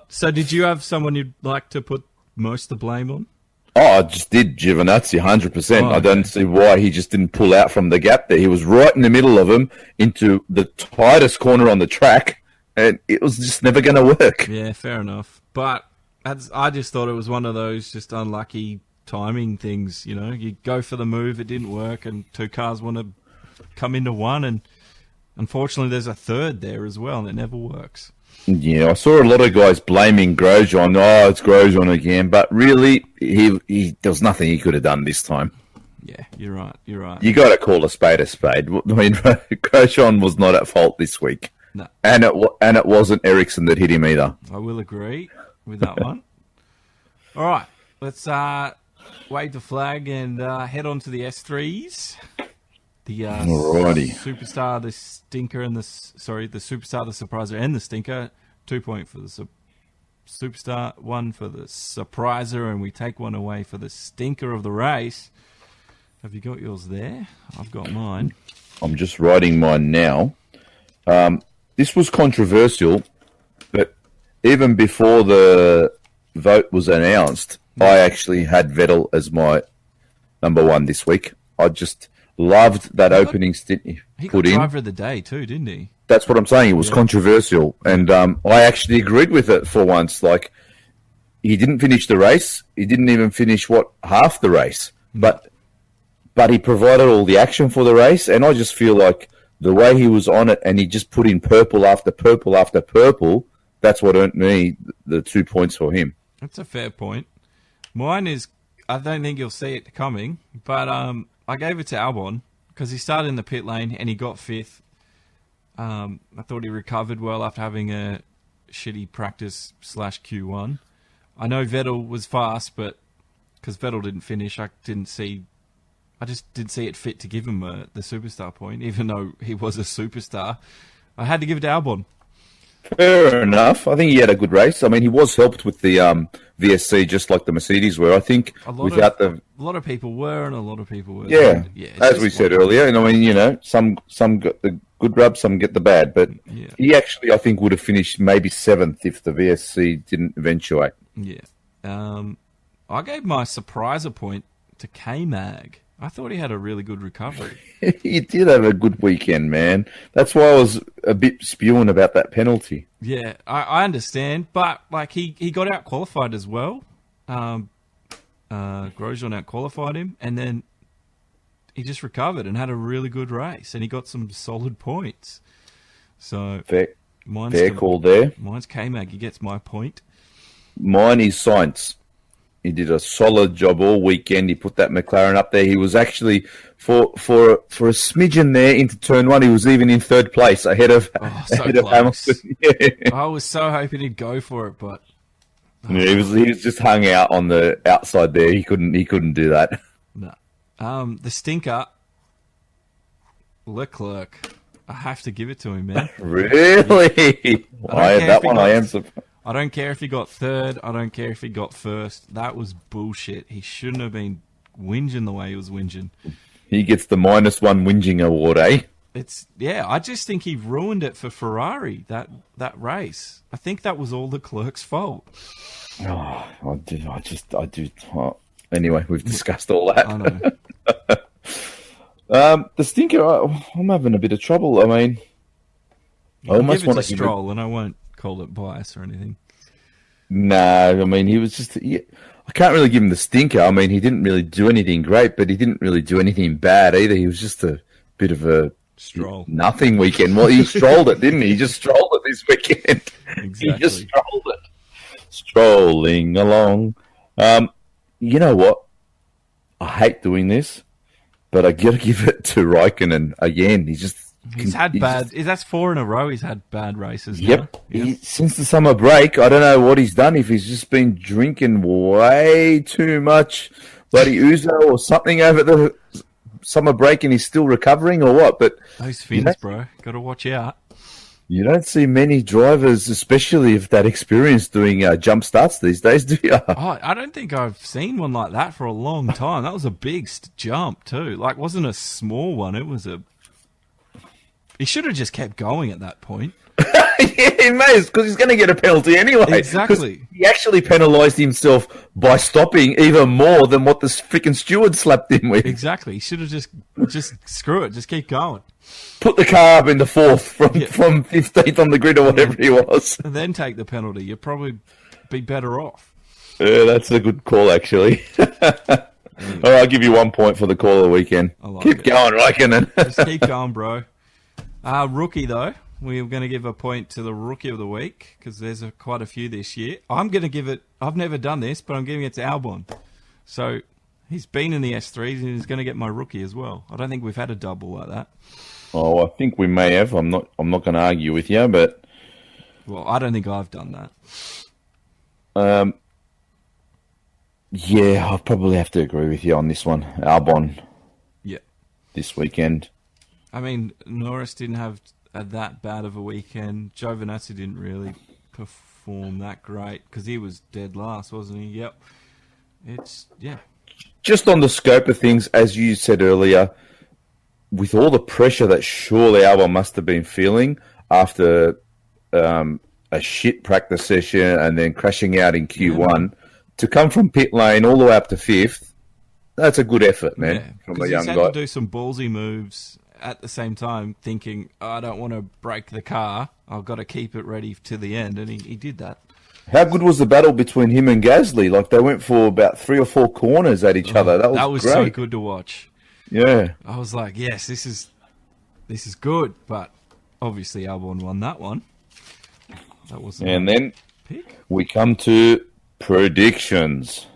Speaker 1: So, did you have someone you'd like to put most of the blame on?
Speaker 4: Oh, I just did Giovinazzi 100%. I don't see why he just didn't pull out from the gap there. He was right in the middle of them into the tightest corner on the track, and it was just never going to work.
Speaker 1: Yeah, fair enough. But I just thought it was one of those just unlucky timing things, You go for the move, it didn't work, and two cars want to come into one, and unfortunately there's a third there as well, and it never works.
Speaker 4: Yeah, I saw a lot of guys blaming Grosjean. Oh, it's Grosjean again. But really, there was nothing he could have done this time.
Speaker 1: Yeah, you're right.
Speaker 4: You got to call a spade a spade. I mean, Grosjean was not at fault this week.
Speaker 1: No.
Speaker 4: And it wasn't Ericsson that hit him either.
Speaker 1: I will agree with that one. All right, let's wave the flag and head on to the S3s. The
Speaker 4: Alrighty.
Speaker 1: superstar, the stinker, and the superstar, the surpriser, and the stinker. 2 points for the superstar, 1 for the surpriser, and we take 1 away for the stinker of the race. Have you got yours there? I've got mine.
Speaker 4: I'm just writing mine now. This was controversial, but even before the vote was announced, I actually had Vettel as my number 1 this week. I just loved that opening stint
Speaker 1: he
Speaker 4: put
Speaker 1: got
Speaker 4: in.
Speaker 1: driver of the day too, didn't he?
Speaker 4: That's what I'm saying. It was controversial, and I actually agreed with it for once. Like, he didn't finish the race. He didn't even finish half the race, but he provided all the action for the race, and I just feel like the way he was on it, and he just put in purple after purple after purple. That's what earned me the 2 points for him.
Speaker 1: That's a fair point. Mine is, I don't think you'll see it coming, but I gave it to Albon because he started in the pit lane and he got 5th. I thought he recovered well after having a shitty practice / Q1. I know Vettel was fast, but because Vettel didn't finish, I just didn't see it fit to give him the superstar point, even though he was a superstar. I had to give it to Albon.
Speaker 4: Fair enough. I think he had a good race. I mean, he was helped with the VSC, just like the Mercedes were. I think
Speaker 1: A lot of people were, and a lot of people were.
Speaker 4: Yeah,
Speaker 1: it's
Speaker 4: as
Speaker 1: just
Speaker 4: we said earlier. And I mean, some got the good rub, some get the bad. But he actually, I think, would have finished maybe 7th if the VSC didn't eventuate.
Speaker 1: Yeah. I gave my surpriser point to K-Mag. I thought he had a really good recovery.
Speaker 4: He did have a good weekend, man. That's why I was a bit spewing about that penalty.
Speaker 1: Yeah, I understand, but like he got out qualified as well. Grosjean out qualified him, and then he just recovered and had a really good race, and he got some solid points. So
Speaker 4: Fair call there.
Speaker 1: Mine's K-Mag. He gets my point.
Speaker 4: Mine is Sainz. He did a solid job all weekend. He put that McLaren up there. He was actually, for a smidgen there into turn 1, he was even in 3rd place ahead of Hamilton. Yeah.
Speaker 1: I was so hoping he'd go for it, but
Speaker 4: he was just hung out on the outside there. He couldn't do that.
Speaker 1: No. The stinker, Leclerc. I have to give it to him, man.
Speaker 4: Really? I am surprised.
Speaker 1: I don't care if he got 3rd. I don't care if he got 1st. That was bullshit. He shouldn't have been whinging the way he was whinging.
Speaker 4: He gets the -1 whinging award, eh?
Speaker 1: I just think he ruined it for Ferrari, that race. I think that was all Leclerc's fault.
Speaker 4: Oh, I do. Oh. Anyway, we've discussed all that.
Speaker 1: I know.
Speaker 4: The stinker, I'm having a bit of trouble. I mean,
Speaker 1: I almost want to Stroll, and I won't call it bias or anything.
Speaker 4: No, I mean, he was just... I can't really give him the stinker. I mean, he didn't really do anything great, but he didn't really do anything bad either. He was just a bit of a...
Speaker 1: Stroll.
Speaker 4: Nothing weekend. Well, he strolled it, didn't he? He just strolled it this weekend.
Speaker 1: Exactly.
Speaker 4: He just strolled it. Strolling along. You know what? I hate doing this, but I got to give it to Raikkonen again.
Speaker 1: That's 4 in a row. He's had bad races.
Speaker 4: Yep. Since the summer break, I don't know what he's done. If he's just been drinking way too much bloody ouzo or something over the summer break, and he's still recovering, or what? But
Speaker 1: those fins, bro, got to watch out.
Speaker 4: You don't see many drivers, especially of that experience, doing jump starts these days, do you?
Speaker 1: I don't think I've seen one like that for a long time. That was a big jump too. Like, wasn't a small one. It was a... He should have just kept going at that point.
Speaker 4: Yeah, he may, because he's going to get a penalty anyway.
Speaker 1: Exactly.
Speaker 4: He actually penalised himself by stopping even more than what the freaking steward slapped him with.
Speaker 1: Exactly. He should have just screw it. Just keep going.
Speaker 4: Put the car up in the 4th from 15th on the grid or whatever he was.
Speaker 1: And then take the penalty. You'd probably be better off.
Speaker 4: Yeah, that's a good call, actually. All right, I'll give you 1 point for the call of the weekend. Keep going, Raikkonen.
Speaker 1: Just keep going, bro. Rookie, though. We're going to give a point to the Rookie of the Week because there's quite a few this year. I'm going to give it... I've never done this, but I'm giving it to Albon. So he's been in the S3s and he's going to get my Rookie as well. I don't think we've had a double like that.
Speaker 4: Oh, I think we may have. I'm not going to argue with you, but...
Speaker 1: Well, I don't think I've done that.
Speaker 4: Yeah, I'll probably have to agree with you on this one. Albon.
Speaker 1: Yeah.
Speaker 4: This weekend.
Speaker 1: I mean, Norris didn't have that bad of a weekend. Giovinazzi didn't really perform that great because he was dead last, wasn't he? Yep.
Speaker 4: Just on the scope of things, as you said earlier, with all the pressure that surely Albon must have been feeling after a shit practice session and then crashing out in Q1, to come from pit lane all the way up to fifth, that's a good effort, man, from a young guy.
Speaker 1: He's had to do some ballsy moves at the same time, thinking, I don't want to break the car. I've got to keep it ready to the end, and he did that.
Speaker 4: How good was the battle between him and Gasly? Like, they went for about 3 or 4 corners at each other. That was great.
Speaker 1: So good to watch.
Speaker 4: Yeah.
Speaker 1: I was like, yes, this is good, but obviously Albon won that one. That wasn't.
Speaker 4: And then
Speaker 1: pick.
Speaker 4: We come to predictions.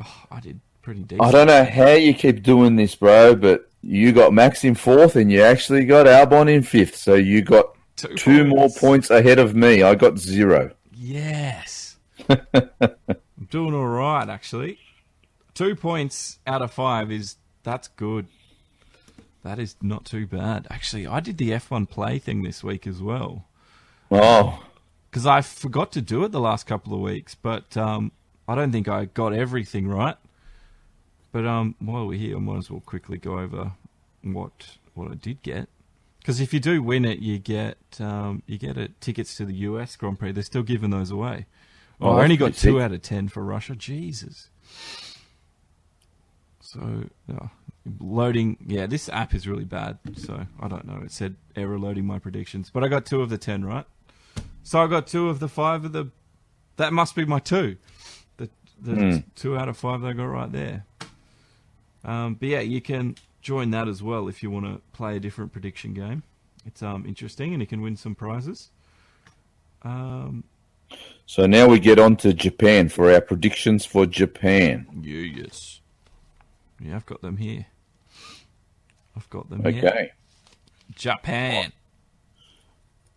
Speaker 1: Oh, I did pretty decent.
Speaker 4: I don't know how you keep doing this, bro, but you got Max in 4th and you actually got Albon in 5th. So you got 2 more points ahead of me. I got 0.
Speaker 1: Yes. I'm doing all right, actually. 2 points out of 5 that's good. That is not too bad. Actually, I did the F1 play thing this week as well.
Speaker 4: Oh.
Speaker 1: Because I forgot to do it the last couple of weeks, but I don't think I got everything right. But while we're here, I might as well quickly go over what I did get. Because if you do win it, you get tickets to the US Grand Prix. They're still giving those away. Oh, I only got 2 out of 10 for Russia. Jesus. So, loading. Yeah, this app is really bad. So, I don't know. It said error loading my predictions. But I got 2 of the 10, right? So, I got 2 of the 5 of the... That must be my 2. The 2 out of 5 that I got right there. But yeah, you can join that as well if you want to play a different prediction game. It's interesting, and you can win some prizes.
Speaker 4: So now we get on to Japan for our predictions for Japan.
Speaker 1: Yes. Yeah, I've got them here.
Speaker 4: Okay.
Speaker 1: Japan.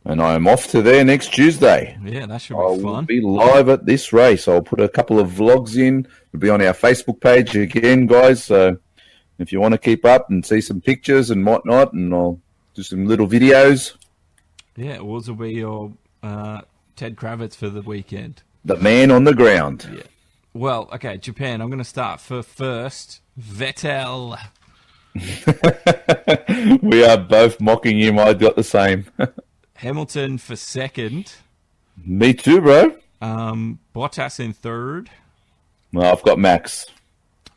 Speaker 4: And I am off to there next Tuesday.
Speaker 1: Yeah, that should be fun.
Speaker 4: I will be live at this race. I'll put a couple of vlogs in. It'll be on our Facebook page again, guys. So if you want to keep up and see some pictures and whatnot, and I'll do some little videos.
Speaker 1: Yeah, or will be your Ted Kravitz for the weekend.
Speaker 4: The man on the ground.
Speaker 1: Yeah. Well, okay, Japan. I'm going to start for first. Vettel.
Speaker 4: We are both mocking him. I got the same.
Speaker 1: Hamilton for second.
Speaker 4: Me too, bro.
Speaker 1: Bottas in third.
Speaker 4: Well, I've got Max.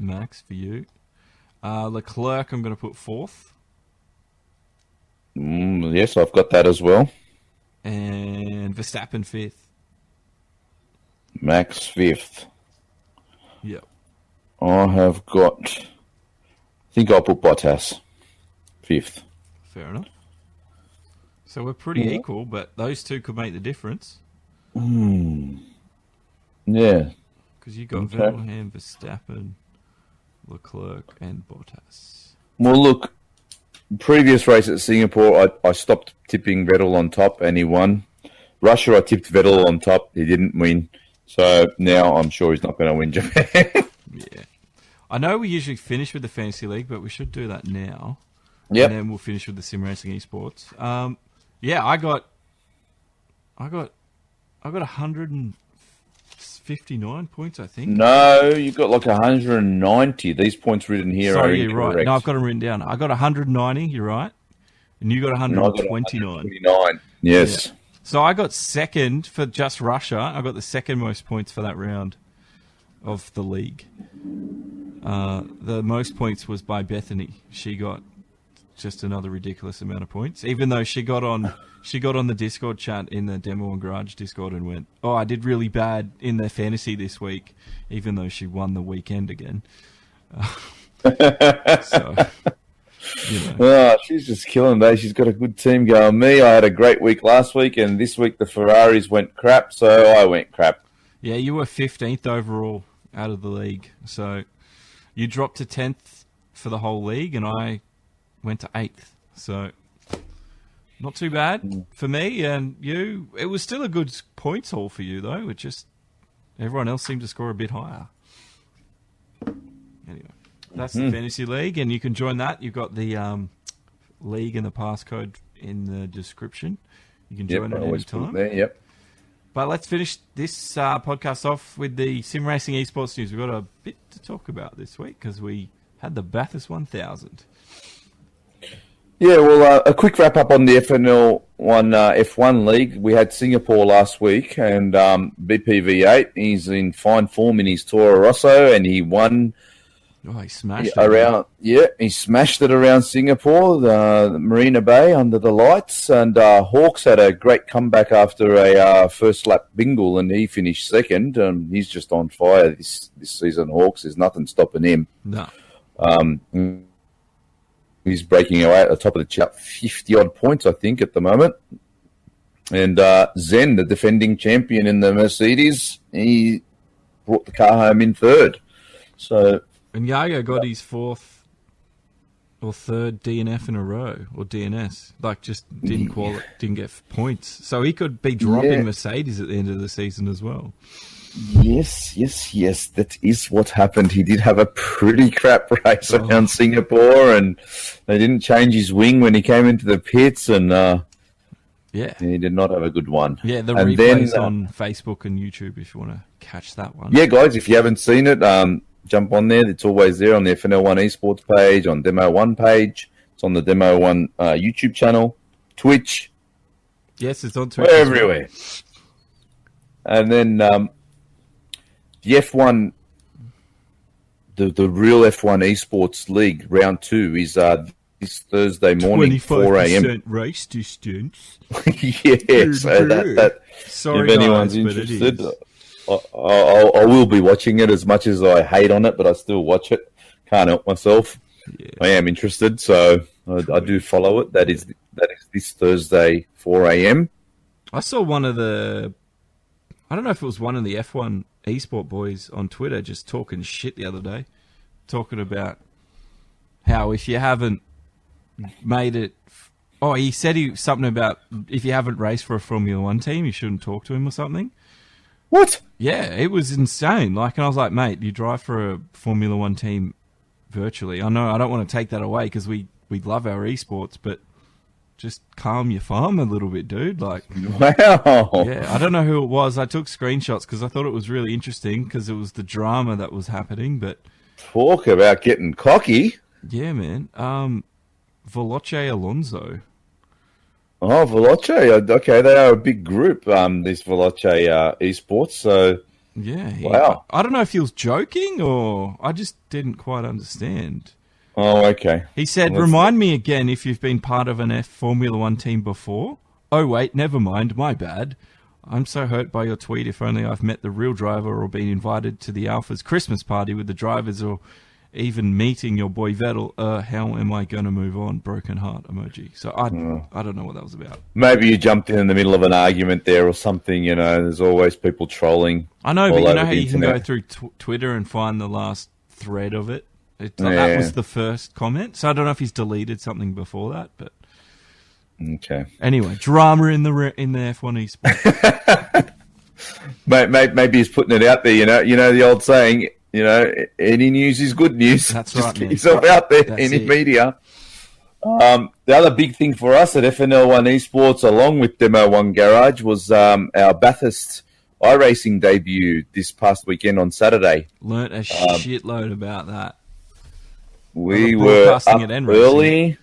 Speaker 1: Max for you. Leclerc, I'm going to put fourth.
Speaker 4: Yes, I've got that as well.
Speaker 1: And Verstappen fifth.
Speaker 4: Max fifth.
Speaker 1: Yep.
Speaker 4: I have got... I think I'll put Bottas fifth.
Speaker 1: Fair enough. So we're pretty equal, but those two could make the difference.
Speaker 4: Yeah.
Speaker 1: Because you got Vettel, Ham, Verstappen, Leclerc, and Bottas.
Speaker 4: Well, look, previous race at Singapore, I stopped tipping Vettel on top, and he won. Russia, I tipped Vettel on top. He didn't win. So now I'm sure he's not going to win Japan.
Speaker 1: Yeah. I know we usually finish with the Fantasy League, but we should do that now.
Speaker 4: Yep.
Speaker 1: And then we'll finish with the Sim Racing Esports. Yeah, I got 159 points, I think.
Speaker 4: No, you got like 190. These points written here are incorrect.
Speaker 1: You're right. No, I've got them written down. I got 190, you're right. And you got 129.
Speaker 4: 129. Yes.
Speaker 1: Yeah. So I got second for just Russia. I got the second most points for that round of the league. The most points was by Bethany. She got just another ridiculous amount of points, even though she got on the Discord chat in the Demo and Garage Discord and went, "Oh, I did really bad in the fantasy this week," even though she won the weekend again. So, you know.
Speaker 4: Oh, she's just killing it. She's got a good team going. Me, I had a great week last week, and this week the Ferraris went crap, so I went crap.
Speaker 1: Yeah, you were 15th overall out of the league, so you dropped to 10th for the whole league, and I went to 8th. So not too bad for me and you. It was still a good points haul for you, though. It just everyone else seemed to score a bit higher. Anyway, that's the fantasy league, and you can join that. You've got the league and the passcode in the description. You can join at any time.
Speaker 4: There, yep.
Speaker 1: But let's finish this podcast off with the sim racing esports news. We've got a bit to talk about this week because we had the Bathurst 1000.
Speaker 4: Yeah, well, a quick wrap up on the FNL F1 League. We had Singapore last week, and BPV8, he's in fine form in his Toro Rosso, and he won.
Speaker 1: Oh, he smashed it.
Speaker 4: Around, yeah, he smashed it around Singapore, the Marina Bay under the lights, and Hawks had a great comeback after a first lap bingle, and he finished second. He's just on fire this season. Hawks, there's nothing stopping him.
Speaker 1: No.
Speaker 4: He's breaking away at the top of the chart, 50-odd points, I think, at the moment. And Zen, the defending champion in the Mercedes, he brought the car home in third. So,
Speaker 1: and Yago got his fourth or third DNF in a row, or DNS. Like, just didn't get points. So he could be dropping Mercedes at the end of the season as well.
Speaker 4: Yes. That is what happened. He did have a pretty crap race around Singapore, and they didn't change his wing when he came into the pits, and he did not have a good one.
Speaker 1: Yeah, the replay's on Facebook and YouTube if you want to catch that one.
Speaker 4: Yeah, guys, if you haven't seen it, jump on there. It's always there on the FNL1 Esports page, on Demo 1 page. It's on the Demo 1 YouTube channel, Twitch.
Speaker 1: Yes, it's on Twitch.
Speaker 4: We're everywhere. And then the F1, the real F1 Esports League, round 2, is this Thursday morning, 4 a.m.
Speaker 1: 25% race distance.
Speaker 4: Yeah, so that
Speaker 1: Sorry,
Speaker 4: if anyone's
Speaker 1: guys,
Speaker 4: interested, I will be watching it as much as I hate on it, but I still watch it. Can't help myself. Yeah. I am interested, so I do follow it. That is this Thursday, 4 a.m.
Speaker 1: I saw one of the... I don't know if it was one of the F1 esport boys on Twitter just talking shit the other day. Talking about how if you haven't made it... Oh, he said something about if you haven't raced for a Formula 1 team, you shouldn't talk to him or something.
Speaker 4: What?
Speaker 1: Yeah, it was insane. Like, and I was like, mate, you drive for a Formula 1 team virtually. I know I don't want to take that away because we love our esports, but just calm your farm a little bit, dude. Like,
Speaker 4: wow.
Speaker 1: Yeah, I don't know who it was. I took screenshots because I thought it was really interesting because it was the drama that was happening. But
Speaker 4: talk about getting cocky.
Speaker 1: Yeah, man. Veloce Alonso.
Speaker 4: Oh, Veloce. Okay, they are a big group, this Veloce esports. So,
Speaker 1: yeah.
Speaker 4: Wow.
Speaker 1: I don't know if he was joking or I just didn't quite understand.
Speaker 4: Oh, okay.
Speaker 1: He said, remind me again if you've been part of an Formula 1 team before. Oh, wait, never mind. My bad. I'm so hurt by your tweet. If only I've met the real driver or been invited to the Alpha's Christmas party with the drivers or even meeting your boy Vettel. How am I going to move on? Broken heart emoji. So I don't know what that was about.
Speaker 4: Maybe you jumped in the middle of an argument there or something. You know, there's always people trolling.
Speaker 1: I know, but you know how you can go through Twitter and find the last thread of it? That was the first comment. So I don't know if he's deleted something before that, but...
Speaker 4: Okay.
Speaker 1: Anyway, drama in the F1 esports.
Speaker 4: Maybe he's putting it out there, you know the old saying, any news is good news.
Speaker 1: That's
Speaker 4: Just
Speaker 1: right,
Speaker 4: get yourself out there in the media. The other big thing for us at FNL1 Esports, along with Demo 1 Garage, was our Bathurst iRacing debut this past weekend on Saturday.
Speaker 1: Learnt a shitload about that.
Speaker 4: We were up early.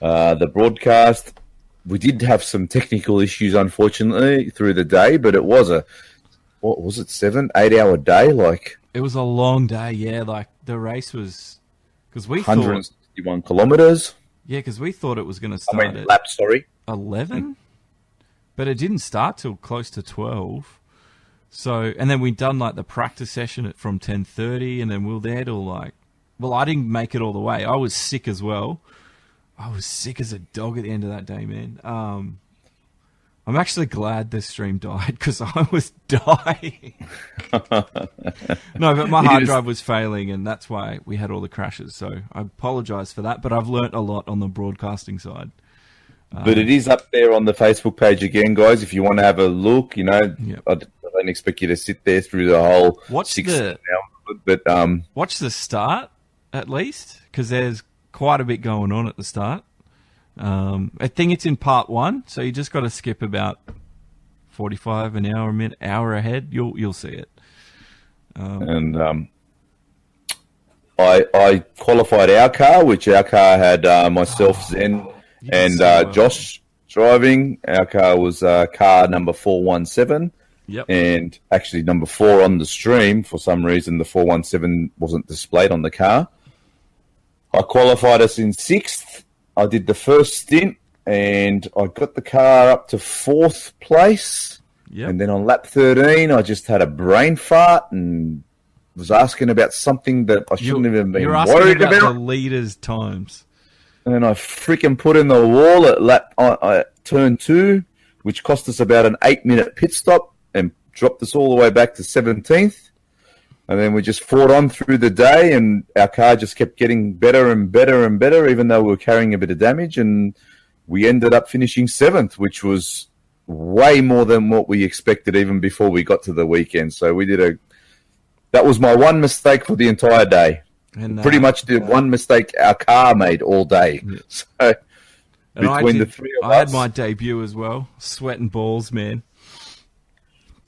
Speaker 4: The broadcast, we did have some technical issues, unfortunately, through the day, but it was what was it, 7-8 hour day?
Speaker 1: It was a long day, yeah. Like, the race was... Because we
Speaker 4: 161 kilometres.
Speaker 1: Yeah, because we thought it was going to start at...
Speaker 4: laps, sorry.
Speaker 1: 11? But it didn't start till close to 12. So, and then we'd done, the practice session from 10:30, and then we were there till, Well, I didn't make it all the way. I was sick as well. I was sick as a dog at the end of that day, man. I'm actually glad this stream died because I was dying. No, but my hard drive was failing, and that's why we had all the crashes. So I apologise for that, but I've learnt a lot on the broadcasting side.
Speaker 4: But it is up there on the Facebook page again, guys. If you want to have a look, I don't expect you to sit there through the whole
Speaker 1: watch
Speaker 4: 6 hours. But
Speaker 1: watch the start at least, because there's quite a bit going on at the start. I think it's in part 1, so you just got to skip about 45 an hour, hour ahead. You'll see it.
Speaker 4: I qualified our car, which our car had myself, Zen, and Josh driving. Our car was car number 417.
Speaker 1: Yep.
Speaker 4: And actually number 4 on the stream. For some reason, the 417 wasn't displayed on the car. I qualified us in 6th. I did the first stint, and I got the car up to 4th place.
Speaker 1: Yep.
Speaker 4: And then on lap 13, I just had a brain fart and was asking about something that I shouldn't even be worried about.
Speaker 1: The leaders' times.
Speaker 4: And I freaking put in the wall at turn 2, which cost us about an 8-minute pit stop and dropped us all the way back to 17th. And then we just fought on through the day, and our car just kept getting better and better and better, even though we were carrying a bit of damage. And we ended up finishing 7th, which was way more than what we expected even before we got to the weekend. So that was my one mistake for the entire day.
Speaker 1: And
Speaker 4: pretty much the one mistake our car made all day.
Speaker 1: Yeah.
Speaker 4: So between the three of us,
Speaker 1: I had my debut as well. Sweating balls, man.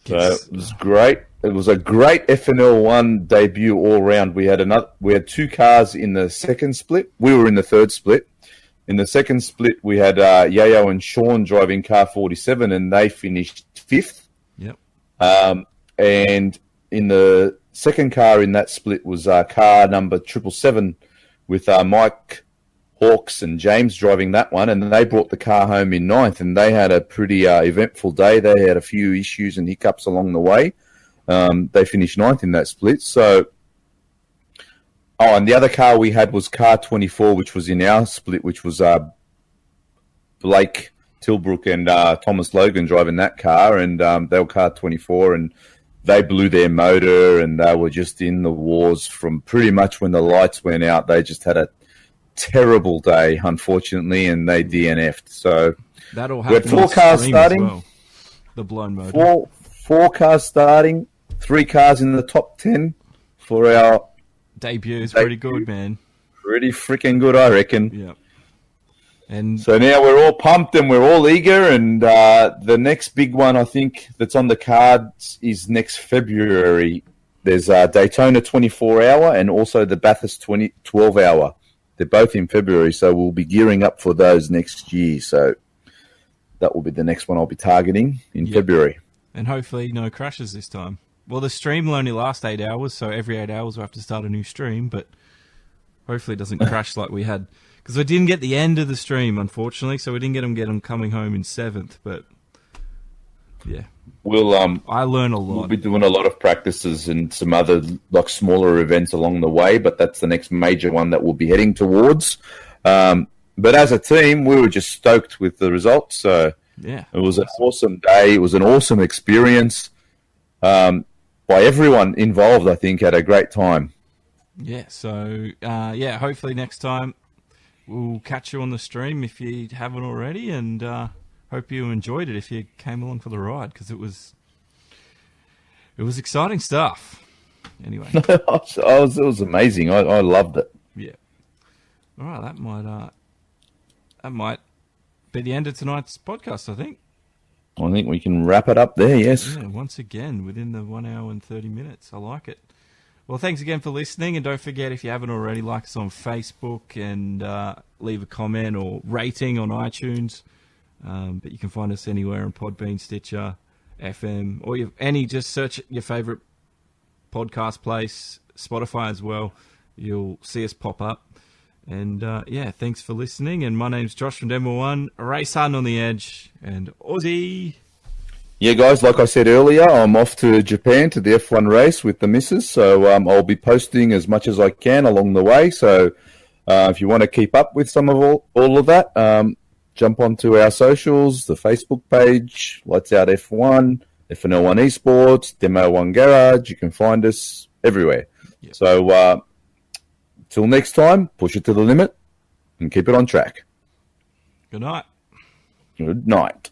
Speaker 4: So it was great. It was a great FNL1 debut all round. We had 2 cars in the second split. We were in the third split. In the second split, we had Yayo and Sean driving car 47, and they finished 5th.
Speaker 1: Yep.
Speaker 4: And in the second car in that split was car number 777 with Mike Hawks and James driving that one, and they brought the car home in 9th, and they had a pretty eventful day. They had a few issues and hiccups along the way. They finished 9th in that split. So, and the other car we had was car 24, which was in our split, which was Blake Tilbrook and Thomas Logan driving that car, and they were car 24, and they blew their motor, and they were just in the wars from pretty much when the lights went out. They just had a terrible day, unfortunately, and they DNF'd. So
Speaker 1: that'll
Speaker 4: we had
Speaker 1: happen.
Speaker 4: 4 cars starting.
Speaker 1: Well. The blown motor.
Speaker 4: Four cars starting. 3 cars in the top 10 for our
Speaker 1: debut. Is pretty good, man.
Speaker 4: Pretty freaking good, I reckon.
Speaker 1: Yeah. And
Speaker 4: so now we're all pumped and we're all eager. And the next big one, I think, that's on the cards is next February. There's Daytona 24-hour and also the Bathurst 12-hour. They're both in February, so we'll be gearing up for those next year. So that will be the next one I'll be targeting in February.
Speaker 1: And hopefully no crashes this time. Well, the stream will only last 8 hours, so every 8 hours we'll have to start a new stream, but hopefully it doesn't crash like we had. Because we didn't get the end of the stream, unfortunately, so we didn't get them coming home in 7th, but yeah. I learn a lot.
Speaker 4: We'll be doing a lot of practices and some other smaller events along the way, but that's the next major one that we'll be heading towards. But as a team, we were just stoked with the results. So
Speaker 1: yeah,
Speaker 4: it was an awesome day. It was an awesome experience. By everyone involved, I think, had a great time.
Speaker 1: Yeah, so hopefully next time we'll catch you on the stream if you haven't already, and hope you enjoyed it if you came along for the ride, because it was exciting stuff. Anyway,
Speaker 4: it was amazing. I loved it.
Speaker 1: Yeah. All right, that might be the end of tonight's podcast, I think.
Speaker 4: I think we can wrap it up there, yes.
Speaker 1: Yeah, once again, within the 1 hour and 30 minutes. I like it. Well, thanks again for listening, and don't forget, if you haven't already, like us on Facebook and leave a comment or rating on iTunes. But you can find us anywhere on Podbean, Stitcher, FM, or just search your favourite podcast place, Spotify as well. You'll see us pop up. And thanks for listening. And my name's Josh from Denver One, Race Hard on the Edge, and Aussie.
Speaker 4: Yeah, guys, like I said earlier, I'm off to Japan to the F1 race with the missus, so I'll be posting as much as I can along the way. So if you want to keep up with some of all of that, jump onto our socials, the Facebook page, Lights Out F1, FNL1 Esports, Demo 1 Garage. You can find us everywhere. Yep. So till next time, push it to the limit and keep it on track.
Speaker 1: Good night.
Speaker 4: Good night.